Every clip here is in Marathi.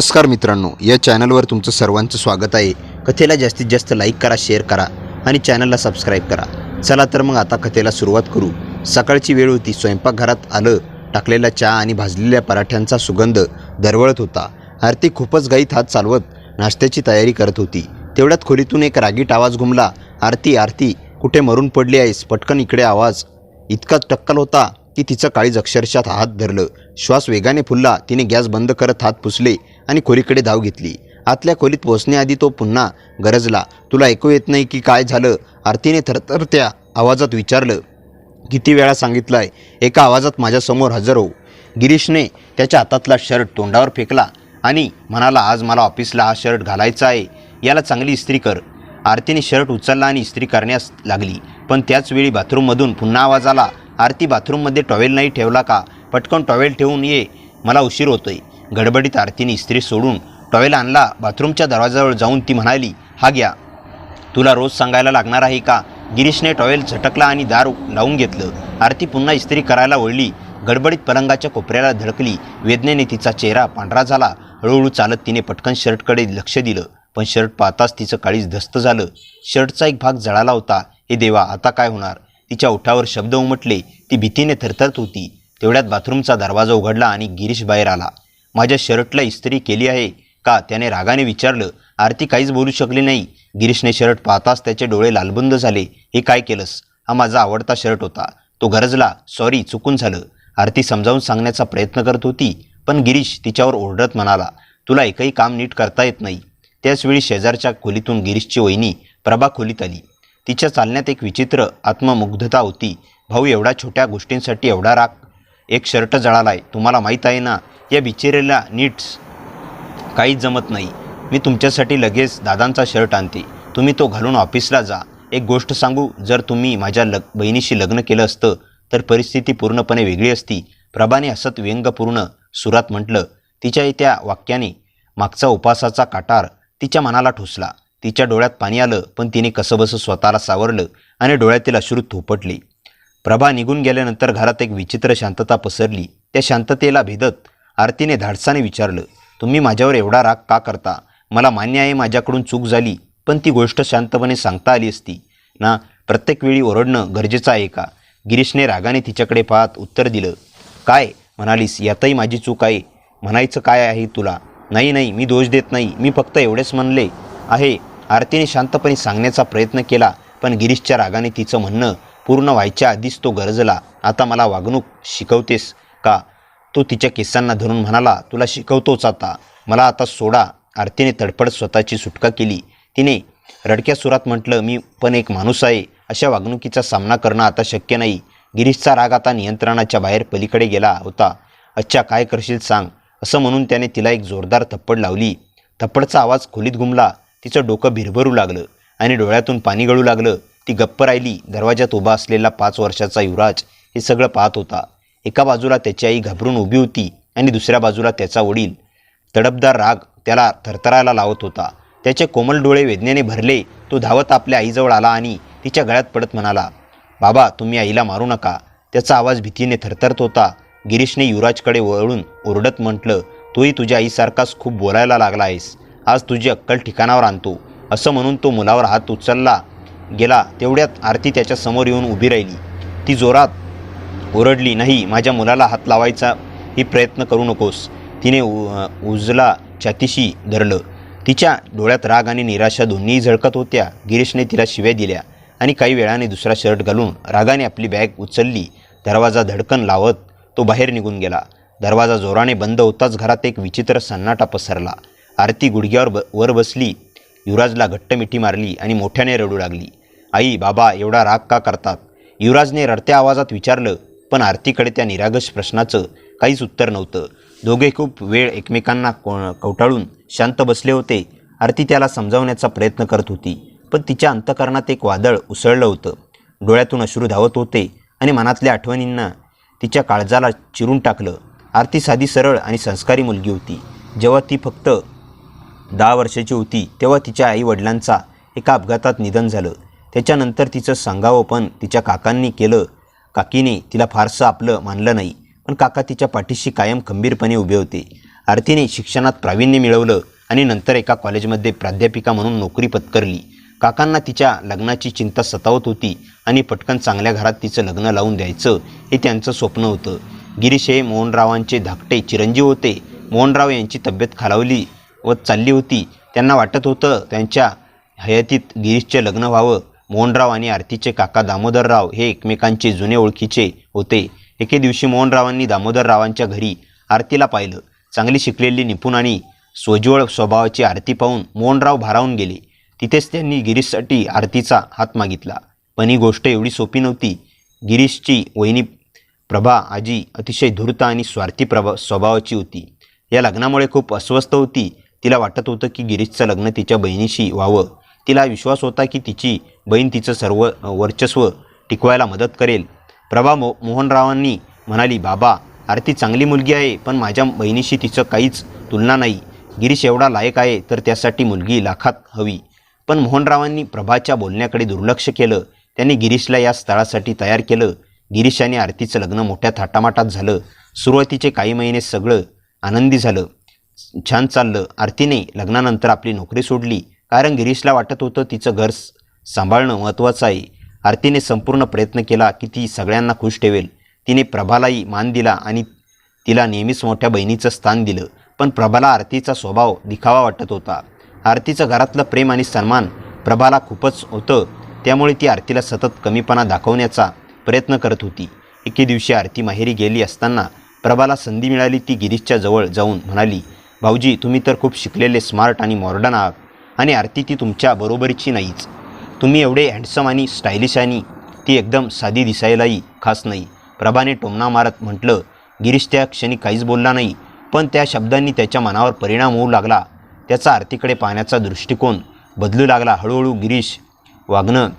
नमस्कार मित्रांनो, या चॅनलवर तुमचं सर्वांचं स्वागत आहे। कथेला जास्तीत जास्त लाईक करा, शेअर करा आणि चॅनलला सबस्क्राईब करा। चला तर मग आता कथेला सुरुवात करू। सकाळची वेळ होती। स्वयंपाकघरात आलं टाकलेला चहा आणि भाजलेल्या पराठ्यांचा सुगंध दरवळत होता। आरती खूपच घाईत हात चालवत नाश्त्याची तयारी करत होती। तेवढ्यात खोलीतून एक रागीट आवाज घुमला, आरती आरती कुठे मरून पडली आहेस? पटकन इकडे। आवाज इतका टक्कल होता की तिचं काळीज अक्षरशः हात धरलं। श्वास वेगाने फुलला। तिने गॅस बंद करत हात पुसले आणि खोलीकडे धाव घेतली। आतल्या खोलीत पोहोचण्याआधी तो पुन्हा गरजला, तुला ऐकू येत नाही की काय झालं? आरतीने थरथरत्या आवाजात विचारलं। किती वेळा सांगितलंय एका आवाजात माझ्यासमोर हजर हो। गिरीशने त्याच्या हातातला शर्ट तोंडावर फेकला आणि म्हणाला, आज मला ऑफिसला हा शर्ट घालायचा आहे, याला चांगली इस्त्री कर। आरतीने शर्ट उचलला आणि इस्त्री करण्यास लागली, पण त्याच वेळी बाथरूममधून पुन्हा आवाज आला, आरती बाथरूममध्ये टॉवेल नाही ठेवला का? पटकन टॉवेल ठेवून ये, मला उशीर होतोय। गडबडीत आरतीने इस्त्री सोडून टॉवेल आणला। बाथरूमच्या दरवाजाजवळ जाऊन ती म्हणाली, हा घ्या, तुला रोज सांगायला लागणार आहे का? गिरीशने टॉवेल झटकला आणि दार लावून घेतलं। आरती पुन्हा इस्त्री करायला वळली। गडबडीत पलंगाच्या कोपऱ्याला धडकली। वेदनेने तिचा चेहरा पांढरा झाला। हळूहळू चालत तिने पटकन शर्टकडे लक्ष दिलं, पण शर्ट पाहताच तिचं काळीज धस्त झालं। शर्टचा एक भाग जळाला होता। हे देवा, आता काय होणार? तिच्या ओठावर शब्द उमटले। ती भीतीने थरथरत होती। तेवढ्यात बाथरूमचा दरवाजा उघडला आणि गिरीश बाहेर आला। माझ्या शर्टला इस्त्री केली आहे का? त्याने रागाने विचारलं। आरती काहीच बोलू शकली नाही। गिरीशने शर्ट पाहताच त्याचे डोळे लालबुंद झाले। हे काय केलंस? हा माझा आवडता शर्ट होता। तो गरजला, सॉरी, चुकून झालं। आरती समजावून सांगण्याचा प्रयत्न करत होती, पण गिरीश तिच्यावर ओरडत म्हणाला, तुला एकही काम नीट करता येत नाही। त्याचवेळी शेजारच्या खोलीतून गिरीशची वहिनी प्रभा खोलीत आली। तिच्या चालण्यात एक विचित्र आत्ममुग्धता होती। भाऊ, एवढ्या छोट्या गोष्टींसाठी एवढा राग? एक शर्ट जळालाय, तुम्हाला माहीत आहे ना? या बिचारीला नीट्स काहीच जमत नाही। मी तुमच्यासाठी लगेच दादांचा शर्ट आणते, तुम्ही तो घालून ऑफिसला जा। एक गोष्ट सांगू, जर तुम्ही माझ्या बहिणीशी लग्न केलं असतं तर परिस्थिती पूर्णपणे वेगळी असती, प्रभाने हसत व्यंगपूर्ण सुरात म्हटलं। तिच्या त्या वाक्याने मागचा उपासाचा काटार तिच्या मनाला ठोसला। तिच्या डोळ्यात पाणी आलं, पण तिने कसंबसं स्वतःला सावरलं आणि डोळ्यातील अश्रू थोपटले। प्रभा निघून गेल्यानंतर घरात एक विचित्र शांतता पसरली। त्या शांततेला भेदत आरतीने धाडसाने विचारलं, तुम्ही माझ्यावर एवढा राग का करता? मला मान्य आहे माझ्याकडून चूक झाली, पण ती गोष्ट शांतपणे सांगता आली असती ना? प्रत्येक वेळी ओरडणं गरजेचं आहे का? गिरीशने रागाने तिच्याकडे पाहत उत्तर दिलं, काय म्हणालीस? यातही माझी चूक आहे म्हणायचं काय आहे तुला? नाही नाही, मी दोष देत नाही, मी फक्त एवढेच म्हणले आहे। आरतीने शांतपणे सांगण्याचा प्रयत्न केला, पण गिरीशच्या रागाने तिचं म्हणणं पूर्ण व्हायच्या आधीच तो गरजला, आता मला वागणूक शिकवतेस का? तो तिच्या केसांना धरून म्हणाला, तुला शिकवतोच आता, मला आता सोडा। आरतीने तडफडत स्वतःची सुटका केली। तिने रडक्या सुरात म्हटलं, मी पण एक माणूस आहे, अशा वागणुकीचा सामना करणं आता शक्य नाही। गिरीशचा राग आता नियंत्रणाच्या बाहेर पलीकडे गेला होता। अच्छा, काय करशील सांग, असं म्हणून त्याने तिला एक जोरदार थप्पड लावली। थप्पडचा आवाज खोलीत घुमला। तिचं डोकं भिरभरू लागलं आणि डोळ्यातून पाणी गळू लागलं। ती गप्प राहिली। दरवाजात उभा असलेला 5 वर्षाचा युवराज हे सगळं पाहत होता। एका बाजूला त्याची आई घाबरून उभी होती आणि दुसऱ्या बाजूला त्याचा वडील। तडफदार राग त्याला थरथरायला लावत होता। त्याचे कोमल डोळे वेदनेने भरले। तो धावत आपल्या आईजवळ आला आणि तिच्या गळ्यात पडत म्हणाला, बाबा, तुम्ही आईला मारू नका। त्याचा आवाज भीतीने थरथरत होता। गिरीशने युवराजकडे वळून ओरडत म्हटलं, तूही तुझ्या आईसारखाच खूप बोलायला लागला आहेस, आज तुझी अक्कल ठिकाणावर आणतो। असं म्हणून तो मुलावर हात उचलला गेला। तेवढ्यात आरती त्याच्या समोर येऊन उभी राहिली। ती जोरात ओरडली, नाही, माझ्या मुलाला हात लावायचा ही प्रयत्न करू नकोस। तिने उजला छातीशी धरलं। तिच्या डोळ्यात राग आणि निराशा दोन्हीही झळकत होत्या। गिरीशने तिला शिव्या दिल्या आणि काही वेळाने दुसरा शर्ट घालून रागाने आपली बॅग उचलली। दरवाजा धडकन लावत तो बाहेर निघून गेला। दरवाजा जोराने बंद होताच घरात एक विचित्र सन्नाटा पसरला। आरती गुडघ्यावर वर बसली, युवराजला घट्ट मिठी मारली आणि मोठ्याने रडू लागली। आई, बाबा एवढा राग का करतात? युवराजने रडत्या आवाजात विचारलं, पण आरतीकडे त्या निरागस प्रश्नाचं काहीच उत्तर नव्हतं। दोघे खूप वेळ एकमेकांना कवटाळून शांत बसले होते। आरती त्याला समजावण्याचा प्रयत्न करत होती, पण तिच्या अंतःकरणात एक वादळ उसळलं होतं। डोळ्यातून अश्रू धावत होते आणि मनातल्या आठवणींना तिच्या काळजाला चिरून टाकलं। आरती साधी, सरळ आणि संस्कारी मुलगी होती। जेव्हा ती फक्त 10 वर्षाची होती तेव्हा तिच्या आई वडिलांचा एका अपघातात निधन झालं। त्याच्यानंतर तिचं संगावपण तिच्या काकांनी केलं। काकीने तिला फारसं आपलं मानलं नाही, पण काका तिच्या पाठीशी कायम खंबीरपणे उभे होते। आरतीने शिक्षणात प्रावीण्य मिळवलं आणि नंतर एका कॉलेजमध्ये प्राध्यापिका म्हणून नोकरी पत्करली. काकांना तिच्या लग्नाची चिंता सतावत होती आणि पटकन चांगल्या घरात तिचं लग्न लावून द्यायचं हे त्यांचं स्वप्न होतं. गिरीश हे मोहनरावांचे धाकटे चिरंजीव होते. मोहनराव यांची तब्येत खालावली व चालली होती. त्यांना वाटत होतं त्यांच्या हयातीत गिरीशचे लग्न व्हावं. मोहनराव आणि आरतीचे काका दामोदरराव हे एकमेकांचे जुने ओळखीचे होते. एके दिवशी मोहनरावांनी दामोदररावांच्या घरी आरतीला पाहिलं. चांगली शिकलेली, निपुण आणि सोज्वळ स्वभावाची आरती पाहून मोहनराव भारावून गेले. तिथेच त्यांनी गिरीशसाठी आरतीचा हात मागितला. पण ही गोष्ट एवढी सोपी नव्हती. गिरीशची वहिनी प्रभा आजी अतिशय धूर्त आणि स्वार्थी स्वभावाची होती. या लग्नामुळे खूप अस्वस्थ होती. तिला वाटत होतं की गिरीशचं लग्न तिच्या बहिणीशी व्हावं. तिला विश्वास होता की तिची बहीण तिचं सर्व वर्चस्व टिकवायला मदत करेल. प्रभा मोहनरावांनी म्हणाली, बाबा, आरती चांगली मुलगी आहे, पण माझ्या बहिणीशी तिचं काहीच तुलना नाही. गिरीश एवढा लायक आहे तर त्यासाठी मुलगी लाखात हवी. पण मोहनरावांनी प्रभाच्या बोलण्याकडे दुर्लक्ष केलं. त्यांनी गिरीशला या स्थळासाठी तयार केलं. गिरीश आणि आरतीचं लग्न मोठ्या थाटामाटात झालं. सुरुवातीचे काही महिने सगळं आनंदी झालं, छान चाललं. आरतीने लग्नानंतर आपली नोकरी सोडली, कारण गिरीशला वाटत होतं तिचं घर सांभाळणं महत्त्वाचं आहे. आरतीने संपूर्ण प्रयत्न केला की ती सगळ्यांना खुश ठेवेल. तिने प्रभालाही मान दिला आणि तिला नेहमीच मोठ्या बहिणीचं स्थान दिलं. पण प्रभाला आरतीचा स्वभाव दिखावा वाटत होता. आरतीचं घरातलं प्रेम आणि सन्मान प्रभाला खूपच होतं. त्यामुळे ती आरतीला सतत कमीपणा दाखवण्याचा प्रयत्न करत होती. एके दिवशी आरती माहेरी गेली असताना प्रभाला संधी मिळाली. ती गिरीशच्या जवळ जाऊन म्हणाली, भाऊजी, तुम्ही तर खूप शिकलेले, स्मार्ट आणि मॉडर्न आहात, आणि आरती ती तुमच्या बरोबरीची नाहीच. तुम्ही एवढे हँडसम आणि स्टायलिश आणि ती एकदम साधी दिसायलाही खास नाही. प्रभाने टोमणा मारत म्हटलं. गिरीश त्या क्षणी काहीच बोलला नाही, पण त्या शब्दांनी त्याच्या मनावर परिणाम होऊ लागला. त्याचा आरतीकडे पाहण्याचा दृष्टिकोन बदलू लागला. हळूहळू गिरीश वागणं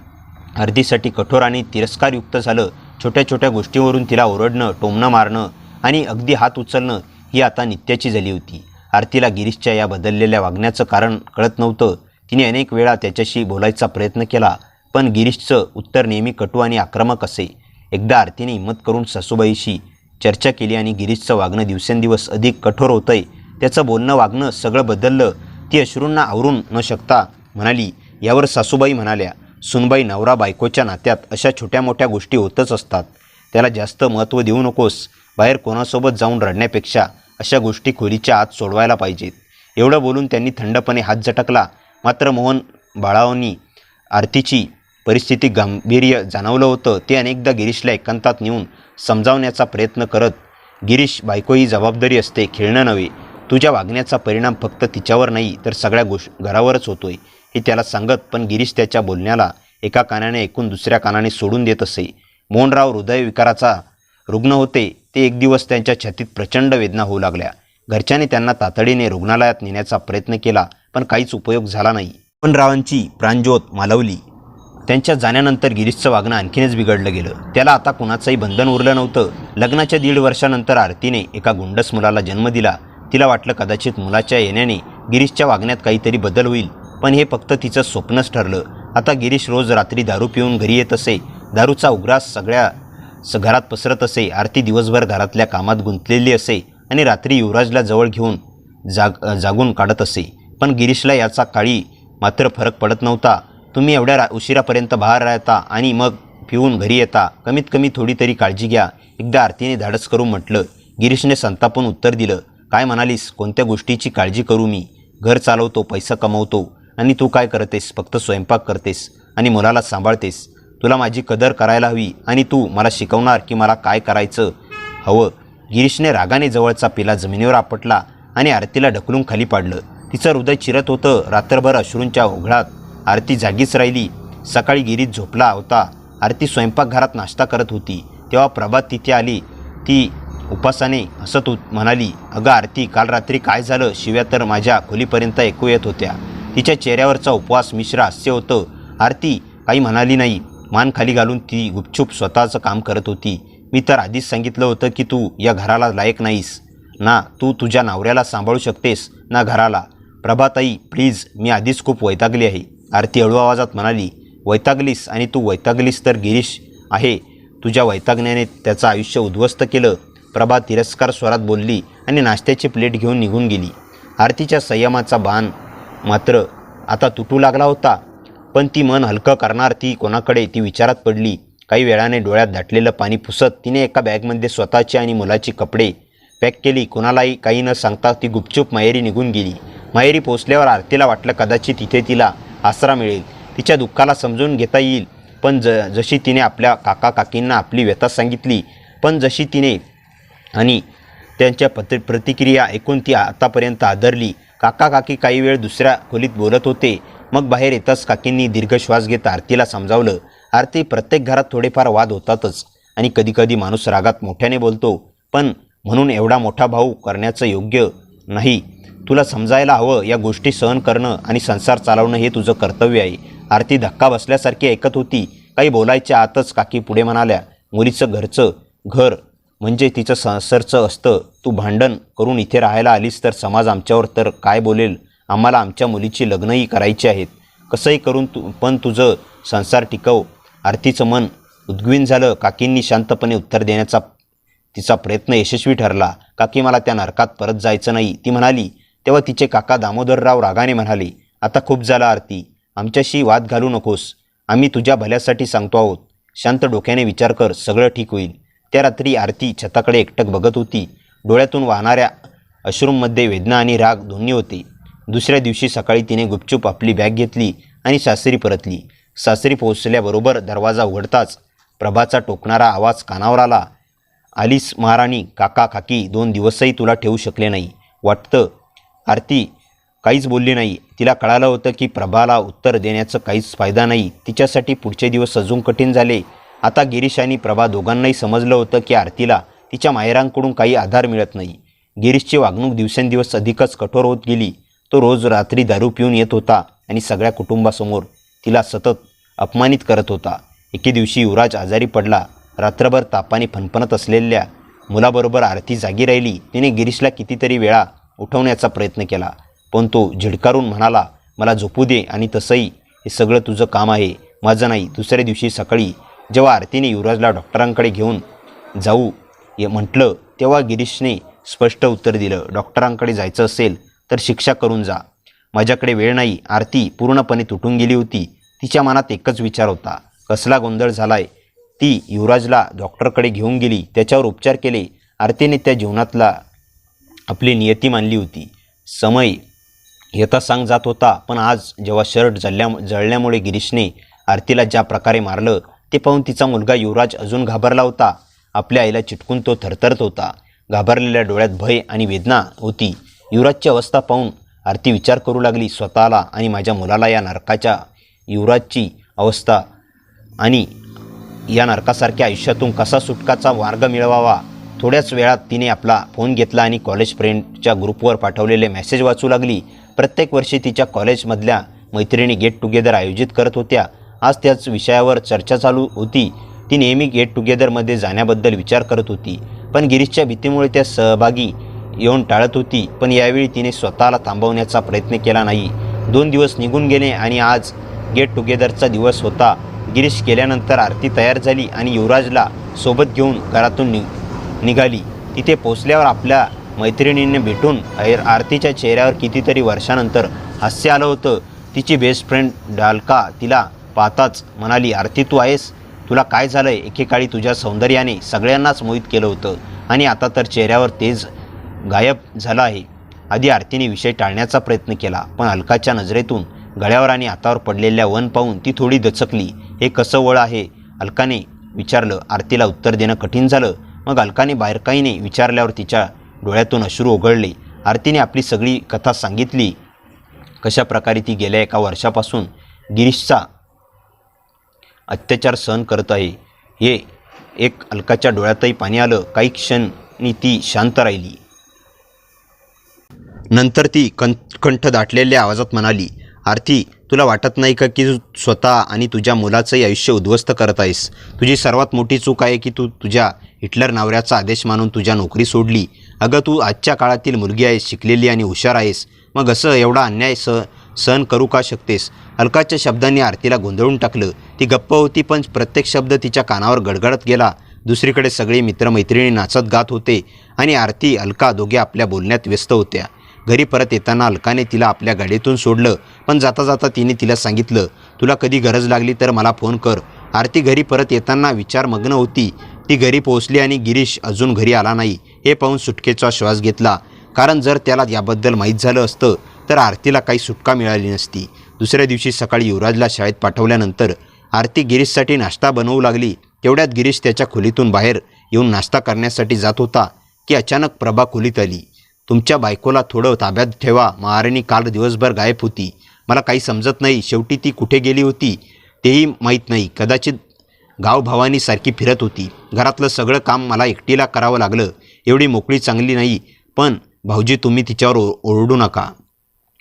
आरतीसाठी कठोर आणि तिरस्कारयुक्त झालं. छोट्या छोट्या गोष्टीवरून तिला ओरडणं, टोमणं मारणं आणि अगदी हात उचलणं ही आता नित्याची झाली होती. आरतीला गिरीशच्या या बदललेल्या वागण्याचं कारण कळत नव्हतं. तिने अनेक वेळा त्याच्याशी बोलायचा प्रयत्न केला, पण गिरीशचं उत्तर नेहमी कटू आणि आक्रमक असे. एकदा आरतीने हिंमत करून सासूबाईशी चर्चा केली आणि गिरीशचं वागणं दिवसेंदिवस अधिक कठोर होतंय, त्याचं बोलणं वागणं सगळं बदललं. ती अश्रूंना आवरून न शकता म्हणाली. यावर सासूबाई म्हणाल्या, सुनबाई, नवरा बायकोच्या नात्यात अशा छोट्या मोठ्या गोष्टी होतच असतात. त्याला जास्त महत्त्व देऊ नकोस. बाहेर कोणासोबत जाऊन रडण्यापेक्षा अशा गोष्टी खोलीच्या आत सोडवायला पाहिजेत. एवढं बोलून त्यांनी थंडपणे हात झटकला. मात्र मोहन बाळांनी आरतीची परिस्थिती गांभीर्य जाणवलं होतं. ते अनेकदा गिरीशला एकांतात नेऊन समजावण्याचा प्रयत्न करत, गिरीश, बायको ही जबाबदारी असते, खेळणं नव्हे. तुझ्या वागण्याचा परिणाम फक्त तिच्यावर नाही तर सगळ्या घरावरच होतोय हे त्याला सांगत, पण गिरीश त्याच्या बोलण्याला एका कानाने ऐकून दुसऱ्या कानाने सोडून देत असे. मोहनराव हृदयविकाराचा रुग्ण होते. ते एक दिवस त्यांच्या छातीत प्रचंड वेदना होऊ लागल्या. घरच्यांनी त्यांना तातडीने रुग्णालयात नेण्याचा प्रयत्न केला, पण काहीच उपयोग झाला नाही. मोहनरावांची प्राणज्योत मालवली. त्यांच्या जाण्यानंतर गिरीशचं वागणं आणखीनच बिघडलं गेलं. त्याला आता कुणाचंही बंधन उरलं नव्हतं. लग्नाच्या 1.5 वर्षानंतर आरतीने एका गुंडस मुलाला जन्म दिला. तिला वाटलं कदाचित मुलाच्या येण्याने गिरीशच्या वागण्यात काहीतरी बदल होईल, पण हे फक्त तिचं स्वप्नच ठरलं. आता गिरीश रोज रात्री दारू पिऊन घरी येत असे. दारूचा उग्रास सगळ्या घरात पसरत असे. आरती दिवसभर घरातल्या कामात गुंतलेली असे आणि रात्री युवराजला जवळ घेऊन जागून काढत असे. पण गिरीशला याचा काळी मात्र फरक पडत नव्हता. तुम्ही एवढ्या उशिरापर्यंत बाहेर राहता आणि मग पिऊन घरी येता, कमीत कमी थोडी तरी काळजी घ्या, एकदा आरतीने धाडस करून म्हटलं. गिरीशने संतापून उत्तर दिलं, काय म्हणालीस? कोणत्या गोष्टीची काळजी करू मी? घर चालवतो, पैसा कमवतो, आणि तू काय करतेस? फक्त स्वयंपाक करतेस आणि मुलाला सांभाळतेस. तुला माझी कदर करायला हवी आणि तू मला शिकवणार की मला काय करायचं हवं? गिरीशने रागाने जवळचा पिला जमिनीवर आपटला आणि आरतीला ढकलून खाली पाडलं. तिचं हृदय चिरत होतं. रात्रभर अश्रूंच्या ओघळात आरती जागीच राहिली. सकाळी गिरीश झोपला होता. आरती स्वयंपाकघरात नाश्ता करत होती तेव्हा प्रभात तिथे आली. ती उपासाने हसत म्हणाली, अगं आरती, काल रात्री काय झालं? शिव्या तर माझ्या खोलीपर्यंत ऐकू येत होत्या. तिच्या चेहऱ्यावरचा उपवास मिश्र हास्य होतं. आरती काही म्हणाली नाही. मान खाली घालून ती गुपचूप स्वतःचं काम करत होती. मी तर आधीच सांगितलं होतं की तू या घराला लायक नाहीस ना. तू तुझ्या नवऱ्याला सांभाळू शकतेस ना घराला. प्रभाताई, प्लीज, मी आधीच खूप वैतागली आहे. आरती हळू आवाजात म्हणाली, वैतागलीस? आणि तू वैतागलीस तर गिरीश आहे. तुझ्या वैतागण्याने त्याचं आयुष्य उद्ध्वस्त केलं. प्रभा तिरस्कार स्वरात बोलली, आणि नाश्त्याची प्लेट घेऊन निघून गेली. आरतीच्या संयमाचा बाण मात्र आता तुटू लागला होता. पण ती मन हलकं करणार ती कोणाकडे, ती विचारात पडली. काही वेळाने डोळ्यात दाटलेलं पाणी पुसत तिने एका बॅगमध्ये स्वतःची आणि मुलाची कपडे पॅक केली. कोणालाही काही न सांगता ती गुपचूप माहेरी निघून गेली. माहेरी पोचल्यावर आरतीला वाटलं कदाचित तिथे तिला आसरा मिळेल, तिच्या दुःखाला समजून घेता येईल. पण जशी तिने आपल्या काका काकींना आपली व्यथा सांगितली, पण जशी तिने आणि त्यांच्या प्रतिक्रिया ऐकून ती आतापर्यंत आदरली. काका काकी काही वेळ दुसऱ्या खोलीत बोलत होते. मग बाहेर येताच काकींनी दीर्घ श्वास घेत आरतीला समजावलं. आरती, प्रत्येक घरात थोडेफार वाद होतातच आणि कधीकधी माणूस रागात मोठ्याने बोलतो, पण म्हणून एवढा मोठा भाऊ करण्याचं योग्य नाही. तुला समजायला हवं, या गोष्टी सहन करणं आणि संसार चालवणं हे तुझं कर्तव्य आहे. आरती धक्का बसल्यासारखी ऐकत होती. काही बोलायच्या आतच काकी पुढे म्हणाल्या, मुलीचं घर म्हणजे तिचं सासरचं असतं. तू भांडण करून इथे राहायला आलीस तर समाज आमच्यावर तर काय बोलेल. आम्हाला आमच्या मुलीची लग्नही करायची आहेत. कसंही करून पण तुझं संसार टिकव. आरतीचं मन उद्विग्न झालं. काकींनी शांतपणे उत्तर देण्याचा तिचा प्रयत्न यशस्वी ठरला. काकी, मला त्या नरकात परत जायचं नाही, ती म्हणाली. तेव्हा तिचे काका दामोदरराव रागाने म्हणाले, आता खूप झालं आरती, आमच्याशी वाद घालू नकोस. आम्ही तुझ्या भल्यासाठी सांगतो आहोत. शांत डोक्याने विचार कर, सगळं ठीक होईल. त्या रात्री आरती छताकडे एकटक बघत होती. डोळ्यातून वाहणाऱ्या अश्रूंमध्ये वेदना आणि राग दोन्ही होते. दुसऱ्या दिवशी सकाळी तिने गुपचूप आपली बॅग घेतली आणि सासरी परतली. सासरी पोहोचल्याबरोबर दरवाजा उघडताच प्रभाचा टोकणारा आवाज कानावर आला. आलीस महाराणी. काका काकी 2 दिवसही तुला ठेवू शकले नाही वाटतं. आरती काहीच बोलली नाही. तिला कळालं होतं की प्रभाला उत्तर देण्याचं काहीच फायदा नाही. तिच्यासाठी पुढचे दिवस अजून कठीण झाले. आता गिरीश आणि प्रभा दोघांनाही समजलं होतं की आरतीला तिच्या माहेरांकडून काही आधार मिळत नाही. गिरीशची वागणूक दिवसेंदिवस अधिकच कठोर होत गेली. तो रोज रात्री दारू पिऊन येत होता आणि सगळ्या कुटुंबासमोर तिला सतत अपमानित करत होता. एके दिवशी युवराज आजारी पडला. रात्रभर तापाने फणफणत असलेल्या मुलाबरोबर आरती जागी राहिली. तिने गिरीशला कितीतरी वेळा उठवण्याचा प्रयत्न केला, पण तो झिडकारून म्हणाला, मला झोपू दे, आणि तसंही हे सगळं तुझं काम आहे, माझं नाही. दुसऱ्या दिवशी सकाळी जेव्हा आरतीने युवराजला डॉक्टरांकडे घेऊन जाऊ म्हटलं, तेव्हा गिरीशने स्पष्ट उत्तर दिलं, डॉक्टरांकडे जायचं असेल तर शिक्षा करून जा, माझ्याकडे वेळ नाही. आरती पूर्णपणे तुटून गेली होती. तिच्या मनात एकच विचार होता, कसला गोंधळ झालाय. ती युवराजला डॉक्टरकडे घेऊन गेली, त्याच्यावर उपचार केले. आरतीने त्या जीवनातला आपली नियती मानली होती. समय यथासांग जात होता, पण आज जेव्हा शर्ट जळल्यामुळे गिरीशने आरतीला ज्या प्रकारे मारलं ते पाहून तिचा मुलगा युवराज अजून घाबरला होता. आपल्या आईला चिटकून तो थरथरत होता. घाबरलेल्या डोळ्यात भय आणि वेदना होती. युवराजची अवस्था पाहून आरती विचार करू लागली, स्वतःला आणि माझ्या मुलाला या नरकाच्या युवराजची अवस्था आणि या नरकासारख्या आयुष्यातून कसा सुटकाचा मार्ग मिळवावा. थोड्याच वेळात तिने आपला फोन घेतला आणि कॉलेज फ्रेंडच्या ग्रुपवर पाठवलेले मेसेज वाचू लागली. प्रत्येक वर्षी तिच्या कॉलेजमधल्या मैत्रिणी गेट टुगेदर आयोजित करत होत्या. आज त्याच विषयावर चर्चा चालू होती. ती नेहमी गेट टुगेदरमध्ये जाण्याबद्दल विचार करत होती, पण गिरीशच्या भीतीमुळे त्या सहभागी येऊन टाळत होती. पण यावेळी तिने स्वतःला थांबवण्याचा प्रयत्न केला नाही. 2 दिवस निघून गेले आणि आज गेट टुगेदरचा दिवस होता. गिरीश गेल्यानंतर आरती तयार झाली आणि युवराजला सोबत घेऊन घरातून निघाली. तिथे पोचल्यावर आपल्या मैत्रिणींनी भेटून आरतीच्या चेहऱ्यावर कितीतरी वर्षानंतर हास्य आलं होतं. तिची बेस्ट फ्रेंड डालका तिला पाहताच म्हणाली, आरती तू आहेस, तुला काय झालंय? एकेकाळी तुझ्या सौंदर्याने सगळ्यांनाच मोहित केलं होतं आणि आता तर चेहऱ्यावर तेज गायब झाला आहे. आधी आरतीने विषय टाळण्याचा प्रयत्न केला, पण अलकाच्या नजरेतून गळ्यावर आणि हातावर पडलेल्या वन पाहून ती थोडी दचकली. हे कसं वळ आहे? अलकाने विचारलं. आरतीला उत्तर देणं कठीण झालं. मग अलकाने बारकाईने विचारल्यावर तिच्या डोळ्यातून अश्रू ओघळले. आरतीने आपली सगळी कथा सांगितली, कशा प्रकारे ती गेल्या 1 वर्षापासून गिरीशचा अत्याचार सहन करत आहे. हे एक अलकाच्या डोळ्यातही पाणी आलं. काही क्षणी ती शांत राहिली. नंतर ती कंठ दाटलेल्या आवाजात म्हणाली, आरती तुला वाटत नाही का की तू स्वतः आणि तुझ्या मुलाचंही आयुष्य उद्ध्वस्त करत आहेस? तुझी सर्वात मोठी चूक आहे की तू तुझ्या हिटलर नवऱ्याचा आदेश मानून तुझ्या नोकरी सोडली. अगं तू आजच्या काळातील मुलगी आहेस, शिकलेली आणि हुशार आहेस, मग असं एवढा अन्याय सहन करू का शकतेस? अलकाच्या शब्दांनी आरतीला गोंधळून टाकलं. ती गप्प होती, पण प्रत्येक शब्द तिच्या कानावर गडगडत गेला. दुसरीकडे सगळे मित्रमैत्रिणी नाचत गात होते आणि आरती अलका दोघे आपल्या बोलण्यात व्यस्त होत्या. घरी परत येताना अलकाने तिला आपल्या गाडीतून सोडलं, पण जाता जाता तिने तिला सांगितलं, तुला कधी गरज लागली तर मला फोन कर. आरती घरी परत येताना विचारमग्न होती. ती घरी पोहोचली आणि गिरीश अजून घरी आला नाही हे पाहून सुटकेचा श्वास घेतला. कारण जर त्याला याबद्दल माहीत झालं असतं तर आरतीला काही सुटका मिळाली नसती. दुसऱ्या दिवशी सकाळी युवराजला शाळेत पाठवल्यानंतर आरती गिरीशसाठी नाश्ता बनवू लागली. तेवढ्यात गिरीश त्याच्या खोलीतून बाहेर येऊन नाश्ता करण्यासाठी जात होता की अचानक प्रभा खोलीत आली. तुमच्या बायकोला थोडं ताब्यात ठेवा, महाराणी काल दिवसभर गायब होती. मला काही समजत नाही. शेवटी ती कुठे गेली होती तेही माहीत नाही. कदाचित गावभावानीसारखी फिरत होती. घरातलं सगळं काम मला एकटीला करावं लागलं. एवढी मोकळी चांगली नाही. पण भाऊजी तुम्ही तिच्यावर ओरडू नका.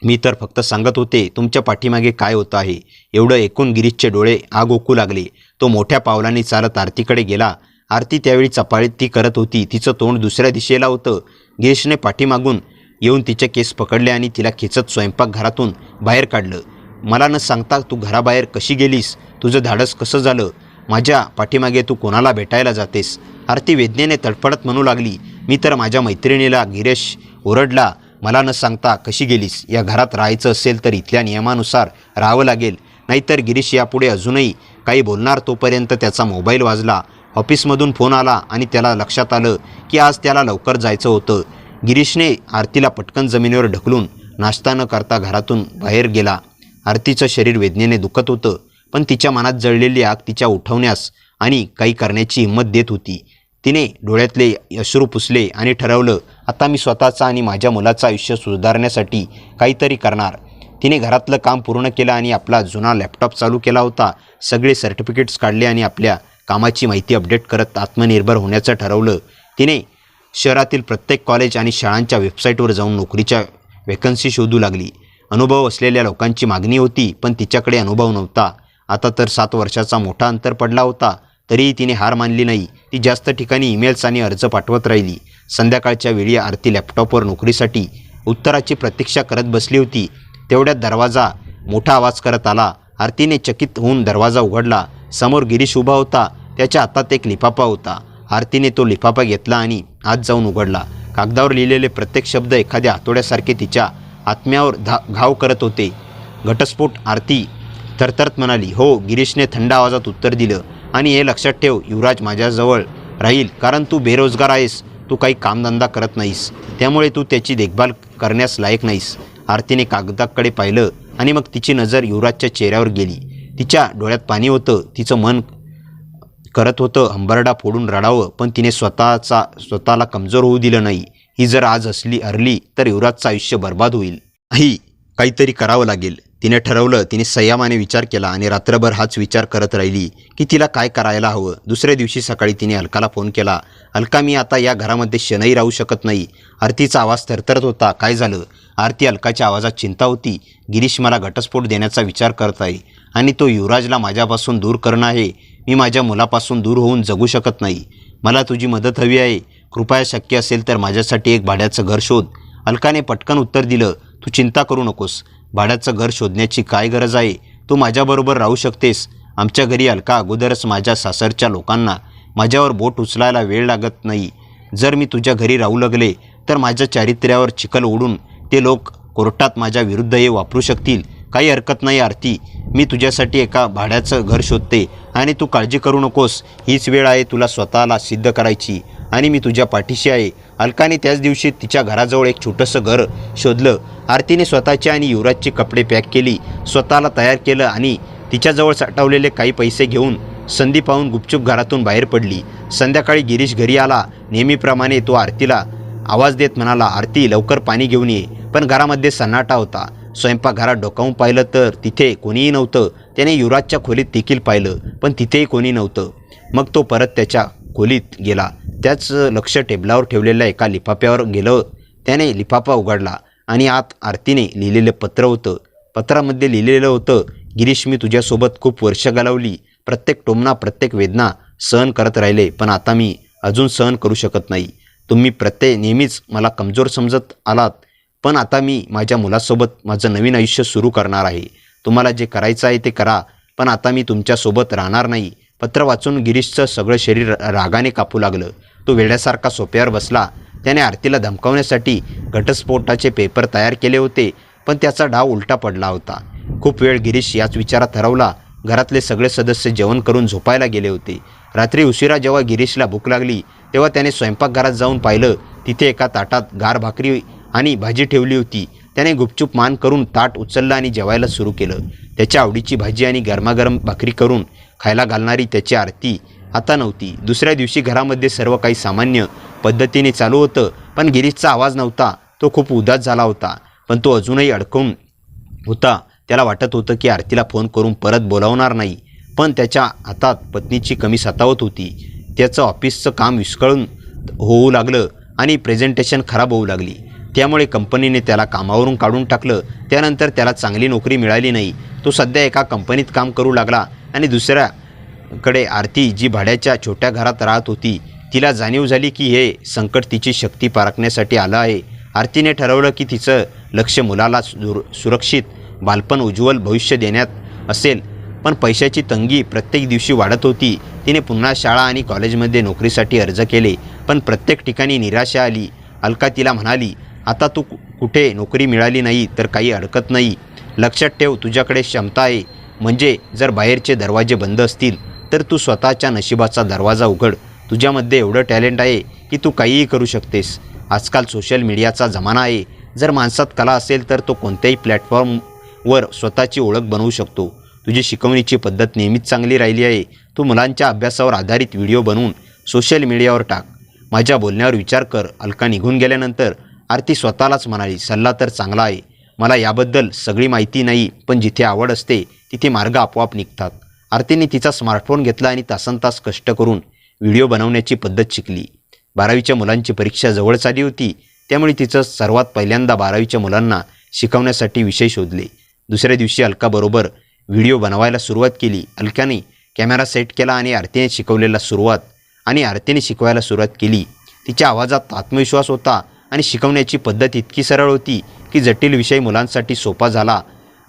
मी तर फक्त सांगत होते तुमच्या पाठीमागे काय होतं आहे. एवढं ऐकून गिरीशचे डोळे आग ओकू लागले. तो मोठ्या पावलांनी चालत आरतीकडे गेला. आरती त्यावेळी चपाळी करत होती. तिचं तोंड दुसऱ्या दिशेला होतं. गिरीशने पाठीमागून येऊन तिचे केस पकडले आणि तिला खेचत स्वयंपाकघरातून बाहेर काढलं. मला न सांगता तू घराबाहेर कशी गेलीस? तुझं धाडस कसं झालं? माझ्या पाठीमागे तू कोणाला भेटायला जातेस? आरती वेदनेने तडफडत म्हणू लागली. मी तर माझ्या मैत्रिणीला. गिरीश ओरडला. मला न सांगता कशी गेलीस? या घरात राहायचं असेल तर इथल्या नियमानुसार राहावं लागेल. नाहीतर गिरीश यापुढे अजूनही काही बोलणार. तोपर्यंत त्याचा मोबाईल वाजला. ऑफिसमधून फोन आला आणि त्याला लक्षात आलं की आज त्याला लवकर जायचं होतं. गिरीशने आरतीला पटकन जमिनीवर ढकलून नाश्ता न करता घरातून बाहेर गेला. आरतीचं शरीर वेदनेने दुखत होतं, पण तिच्या मनात जळलेली आग तिच्या उठवण्यास आणि काही करण्याची हिंमत देत होती. तिने डोळ्यातले अश्रू पुसले आणि ठरवलं, आता मी स्वतःचा आणि माझ्या मुलाचं आयुष्य सुधारण्यासाठी काहीतरी करणार. तिने घरातलं काम पूर्ण केलं आणि आपला जुना लॅपटॉप चालू केला होता. सगळे सर्टिफिकेट्स काढले आणि आपल्या कामाची माहिती अपडेट करत आत्मनिर्भर होण्याचं ठरवलं. तिने शहरातील प्रत्येक कॉलेज आणि शाळांच्या वेबसाईटवर जाऊन नोकरीच्या वॅकन्सी शोधू लागली. अनुभव असलेल्या लोकांची मागणी होती, पण तिच्याकडे अनुभव नव्हता. आता तर 7 वर्षाचा मोठा अंतर पडला होता. तरीही तिने हार मानली नाही. ती जास्त ठिकाणी ईमेल्स आणि अर्ज पाठवत राहिली. संध्याकाळच्या वेळी आरती लॅपटॉपवर नोकरीसाठी उत्तराची प्रतीक्षा करत बसली होती. तेवढ्यात दरवाजा मोठा आवाज करत आला. आरतीने चकित होऊन दरवाजा उघडला. समोर गिरीश उभा होता. त्याच्या हातात एक लिफाफा होता. आरतीने तो लिफाफा घेतला आणि आत जाऊन उघडला. कागदावर लिहिलेले प्रत्येक शब्द एखाद्या हातोड्यासारखे तिच्या आत्म्यावर घाव करत होते. घटस्फोट. आरती थरथरत म्हणाली, हो. गिरीशने थंड आवाजात उत्तर दिलं. आणि हे लक्षात ठेव, युवराज माझ्याजवळ राहील, कारण तू बेरोजगार आहेस. तू काही कामधंदा करत नाहीस, त्यामुळे तू त्याची देखभाल करण्यास लायक नाहीस. आरतीने कागदाकडे पाहिलं आणि मग तिची नजर युवराजच्या चेहऱ्यावर गेली. तिच्या डोळ्यात पाणी होतं. तिचं मन करत होतं हंबरडा फोडून रडावं, पण तिने स्वतःला कमजोर होऊ दिलं नाही. ही जर आज हरली तर युवराजचं आयुष्य बर्बाद होईल. ही काहीतरी करावं लागेल. तिने ठरवलं. तिने संयमाने विचार केला आणि रात्रभर हाच विचार करत राहिली की तिला काय करायला हवं. दुसऱ्या दिवशी सकाळी तिने अलकाला फोन केला. अलका, मी आता या घरामध्ये क्षणही राहू शकत नाही. आरतीचा आवाज थरथरत होता. काय झालं? आरती. अलकाच्या आवाजात चिंता होती. गिरीश मला घटस्फोट देण्याचा विचार करत आहे आणि तो युवराजला माझ्यापासून दूर करणं आहे. मी माझ्या मुलापासून दूर होऊन जगू शकत नाही. मला तुझी मदत हवी आहे. कृपया शक्य असेल तर माझ्यासाठी एक भाड्याचं घर शोध. अलकाने पटकन उत्तर दिलं, तू चिंता करू नकोस. भाड्याचं घर शोधण्याची काय गरज आहे? तू माझ्याबरोबर राहू शकतेस. आमच्या घरी. अलका, अगोदरच माझ्या सासरच्या लोकांना माझ्यावर बोट उचलायला वेळ लागत नाही. जर मी तुझ्या घरी राहू लागले तर माझ्या चारित्र्यावर चिखल ओढून ते लोक कोर्टात माझ्या विरुद्ध हे वापरू शकतील. काही हरकत नाही आरती, मी तुझ्यासाठी एका भाड्याचं घर शोधते आणि तू काळजी करू नकोस. हीच वेळ आहे तुला स्वतःला सिद्ध करायची आणि मी तुझ्या पाठीशी आहे. अलकाने त्याच दिवशी तिच्या घराजवळ एक छोटंसं घर शोधलं. आरतीने स्वतःची आणि युवराजची कपडे पॅक केली, स्वतःला तयार केलं आणि तिच्याजवळ साठवलेले काही पैसे घेऊन संधी पाहून गुपचूप घरातून बाहेर पडली. संध्याकाळी गिरीश घरी आला. नेहमीप्रमाणे तो आरतीला आवाज देत म्हणाला, आरती, लवकर पाणी घेऊन ये. पण घरामध्ये सन्नाटा होता. स्वयंपाकघरात डोकावून पाहिलं तर तिथे कोणीही नव्हतं. त्याने युवराजच्या खोलीत देखील पाहिलं, पण तिथेही कोणी नव्हतं. मग तो परत त्याच्या खोलीत गेला. त्याच लक्ष टेबलावर ठेवलेल्या एका लिफाफ्यावर गेलं. त्याने लिफाफा उघडला आणि आत आरतीने लिहिलेलं पत्र होतं. पत्रामध्ये लिहिलेलं होतं, गिरीश, मी तुझ्यासोबत खूप वर्ष घालवली. प्रत्येक टोमणा, प्रत्येक वेदना सहन करत राहिले, पण आता मी अजून सहन करू शकत नाही. तुम्ही नेहमीच मला कमजोर समजत आलात, पण आता मी माझ्या मुलासोबत माझं नवीन आयुष्य सुरू करणार आहे. तुम्हाला जे करायचं आहे ते करा, पण आता मी तुमच्यासोबत राहणार नाही. पत्र वाचून गिरीशचं सगळं शरीर रागाने कापू लागलं. तो वेड्यासारखा सोफ्यावर बसला. त्याने आरतीला धमकावण्यासाठी घटस्फोटाचे पेपर तयार केले होते, पण त्याचा डाव उलटा पडला होता. खूप वेळ गिरीश याच विचारात हरवला. घरातले सगळे सदस्य जेवण करून झोपायला गेले होते. रात्री उशिरा जेव्हा गिरीशला भूक लागली तेव्हा त्याने स्वयंपाकघरात जाऊन पाहिलं. तिथे एका ताटात गार भाकरी आणि भाजी ठेवली होती. त्याने गुपचूप मान करून ताट उचललं आणि जेवायला सुरू केलं. त्याच्या आवडीची भाजी आणि गरमागरम भाकरी करून खायला घालणारी त्याची आरती आता नव्हती. दुसऱ्या दिवशी घरामध्ये सर्व काही सामान्य पद्धतीने चालू होतं, पण गिरीशचा आवाज नव्हता. तो खूप उदास झाला होता, पण तो अजूनही अडकून होता. त्याला वाटत होतं की आरतीला फोन करून परत बोलावणार नाही, पण त्याच्या हातात पत्नीची कमी सतावत होती. त्याचं ऑफिसचं काम विस्कळून होऊ लागलं आणि प्रेझेंटेशन खराब होऊ लागली. त्यामुळे कंपनीने त्याला कामावरून काढून टाकलं. त्यानंतर त्याला चांगली नोकरी मिळाली नाही. तो सध्या एका कंपनीत काम करू लागला आणि दुसऱ्याकडे आरती, जी भाड्याच्या छोट्या घरात राहत होती, तिला जाणीव झाली की हे संकट तिची शक्ती पारखण्यासाठी आलं आहे. आरतीने ठरवलं की तिचं लक्ष मुलाला सुरक्षित बालपण, उज्ज्वल भविष्य देण्यात असेल. पण पैशाची तंगी प्रत्येक दिवशी वाढत होती. तिने पुन्हा शाळा आणि कॉलेजमध्ये नोकरीसाठी अर्ज केले, पण प्रत्येक ठिकाणी निराशा आली. अलका तिला म्हणाली, आता तू कुठे नोकरी मिळाली नाही तर काही अडकत नाही. लक्षात ठेव, तुझ्याकडे क्षमता आहे. म्हणजे जर बाहेरचे दरवाजे बंद असतील तर तू स्वतःच्या नशिबाचा दरवाजा उघड. तुझ्यामध्ये एवढं टॅलेंट आहे की तू काहीही करू शकतेस. आजकाल सोशल मीडियाचा जमाना आहे. जर माणसात कला असेल तर तो कोणत्याही प्लॅटफॉर्मवर स्वतःची ओळख बनवू शकतो. तुझी शिकवणीची पद्धत नेहमीच चांगली राहिली आहे. तू मुलांच्या अभ्यासावर आधारित व्हिडिओ बनवून सोशल मीडियावर टाक. माझ्या बोलण्यावर विचार कर. अलका निघून गेल्यानंतर आरती स्वतःलाच म्हणाली, सल्ला तर चांगला आहे. मला याबद्दल सगळी माहिती नाही, पण जिथे आवड असते तिथे मार्ग आपोआप निघतात. आरतीने तिचा स्मार्टफोन घेतला आणि तासनतास कष्ट करून व्हिडिओ बनवण्याची पद्धत शिकली. 12वीच्या मुलांची परीक्षा जवळच आली होती, त्यामुळे तिचं सर्वात पहिल्यांदा 12वीच्या मुलांना शिकवण्यासाठी विषय शोधले. दुसऱ्या दिवशी अलकाबरोबर व्हिडिओ बनवायला सुरुवात केली. अलकाने कॅमेरा सेट केला आणि आरतीने शिकवायला सुरुवात केली. तिच्या आवाजात आत्मविश्वास होता आणि शिकवण्याची पद्धत इतकी सरळ होती की जटिल विषय मुलांसाठी सोपा झाला.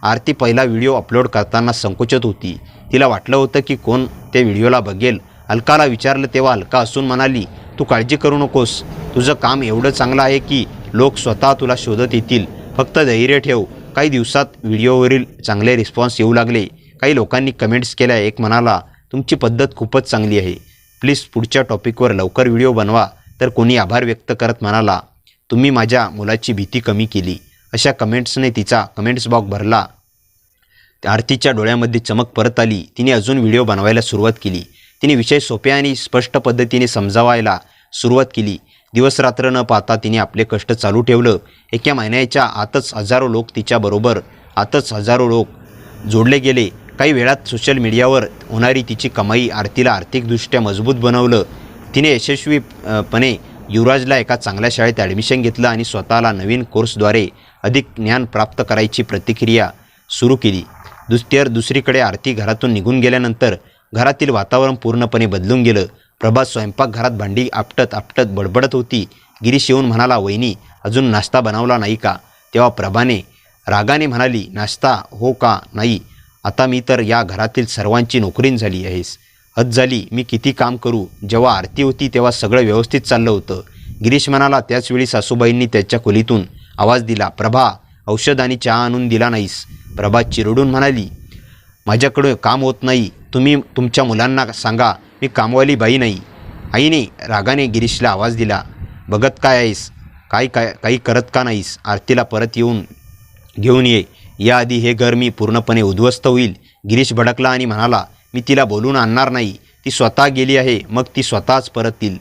आरती पहिला व्हिडिओ अपलोड करताना संकोचत होती. तिला वाटलं होतं की कोण त्या व्हिडिओला बघेल. अलकाला विचारलं तेव्हा अलका हसून म्हणाली, तू काळजी करू नकोस. तुझं काम एवढं चांगलं आहे की लोक स्वतः तुला शोधत येतील. फक्त धैर्य ठेव. काही दिवसात व्हिडिओवरील चांगले रिस्पॉन्स येऊ लागले. काही लोकांनी कमेंट्स केल्या. एक म्हणाला, तुमची पद्धत खूपच चांगली आहे. प्लीज पुढच्या टॉपिकवर लवकर व्हिडिओ बनवा. तर कोणी आभार व्यक्त करत म्हणाला, तुम्ही माझ्या मुलाची भीती कमी केली. अशा कमेंट्सने तिचा कमेंट्स बॉक्स भरला. आरतीच्या डोळ्यामध्ये चमक परत आली. तिने अजून व्हिडिओ बनवायला सुरुवात केली. तिने विषय सोप्या आणि स्पष्ट पद्धतीने समजावायला सुरुवात केली. दिवसरात्र न पाहता तिने आपले कष्ट चालू ठेवलं. एका महिन्याच्या आतच हजारो लोक जोडले गेले. काही वेळात सोशल मीडियावर होणारी तिची कमाई आरतीला आर्थिकदृष्ट्या मजबूत बनवलं. तिने यशस्वीपणे युवराजला एका चांगल्या शाळेत ॲडमिशन घेतलं आणि स्वतःला नवीन कोर्सद्वारे अधिक ज्ञान प्राप्त करायची प्रतिक्रिया सुरू केली. दुसरीकडे आरती घरातून निघून गेल्यानंतर घरातील वातावरण पूर्णपणे बदलून गेलं. प्रभा स्वयंपाकघरात भांडी आपटत बडबडत होती. गिरीश येऊन म्हणाला, वहिनी अजून नाश्ता बनवला नाही का? तेव्हा प्रभाने रागाने म्हणाली, नाश्ता हो का नाही? आता मी तर या घरातील सर्वांची नोकरीण झाली आहेस. हद झाली. मी किती काम करू? जेव्हा आरती होती तेव्हा सगळं व्यवस्थित चाललं होतं. गिरीश म्हणाला. त्याचवेळी सासूबाईंनी त्याच्या खोलीतून आवाज दिला, प्रभा औषध आणि चहा आणून दिला नाहीस? प्रभा चिरडून म्हणाली, माझ्याकडे काम होत नाही. तुम्ही तुमच्या मुलांना सांगा मी कामवाली बाई नाही. आईने रागाने गिरीशला आवाज दिला, बघत काय आहेस? काही करत का नाहीस? आरतीला परत घेऊन ये. याआधी हे घर मी पूर्णपणे उद्ध्वस्त होईल. गिरीश भडकला आणि म्हणाला, मी तिला बोलून आणणार नाही. ती स्वतः गेली आहे, मग ती स्वतःच परत येईल.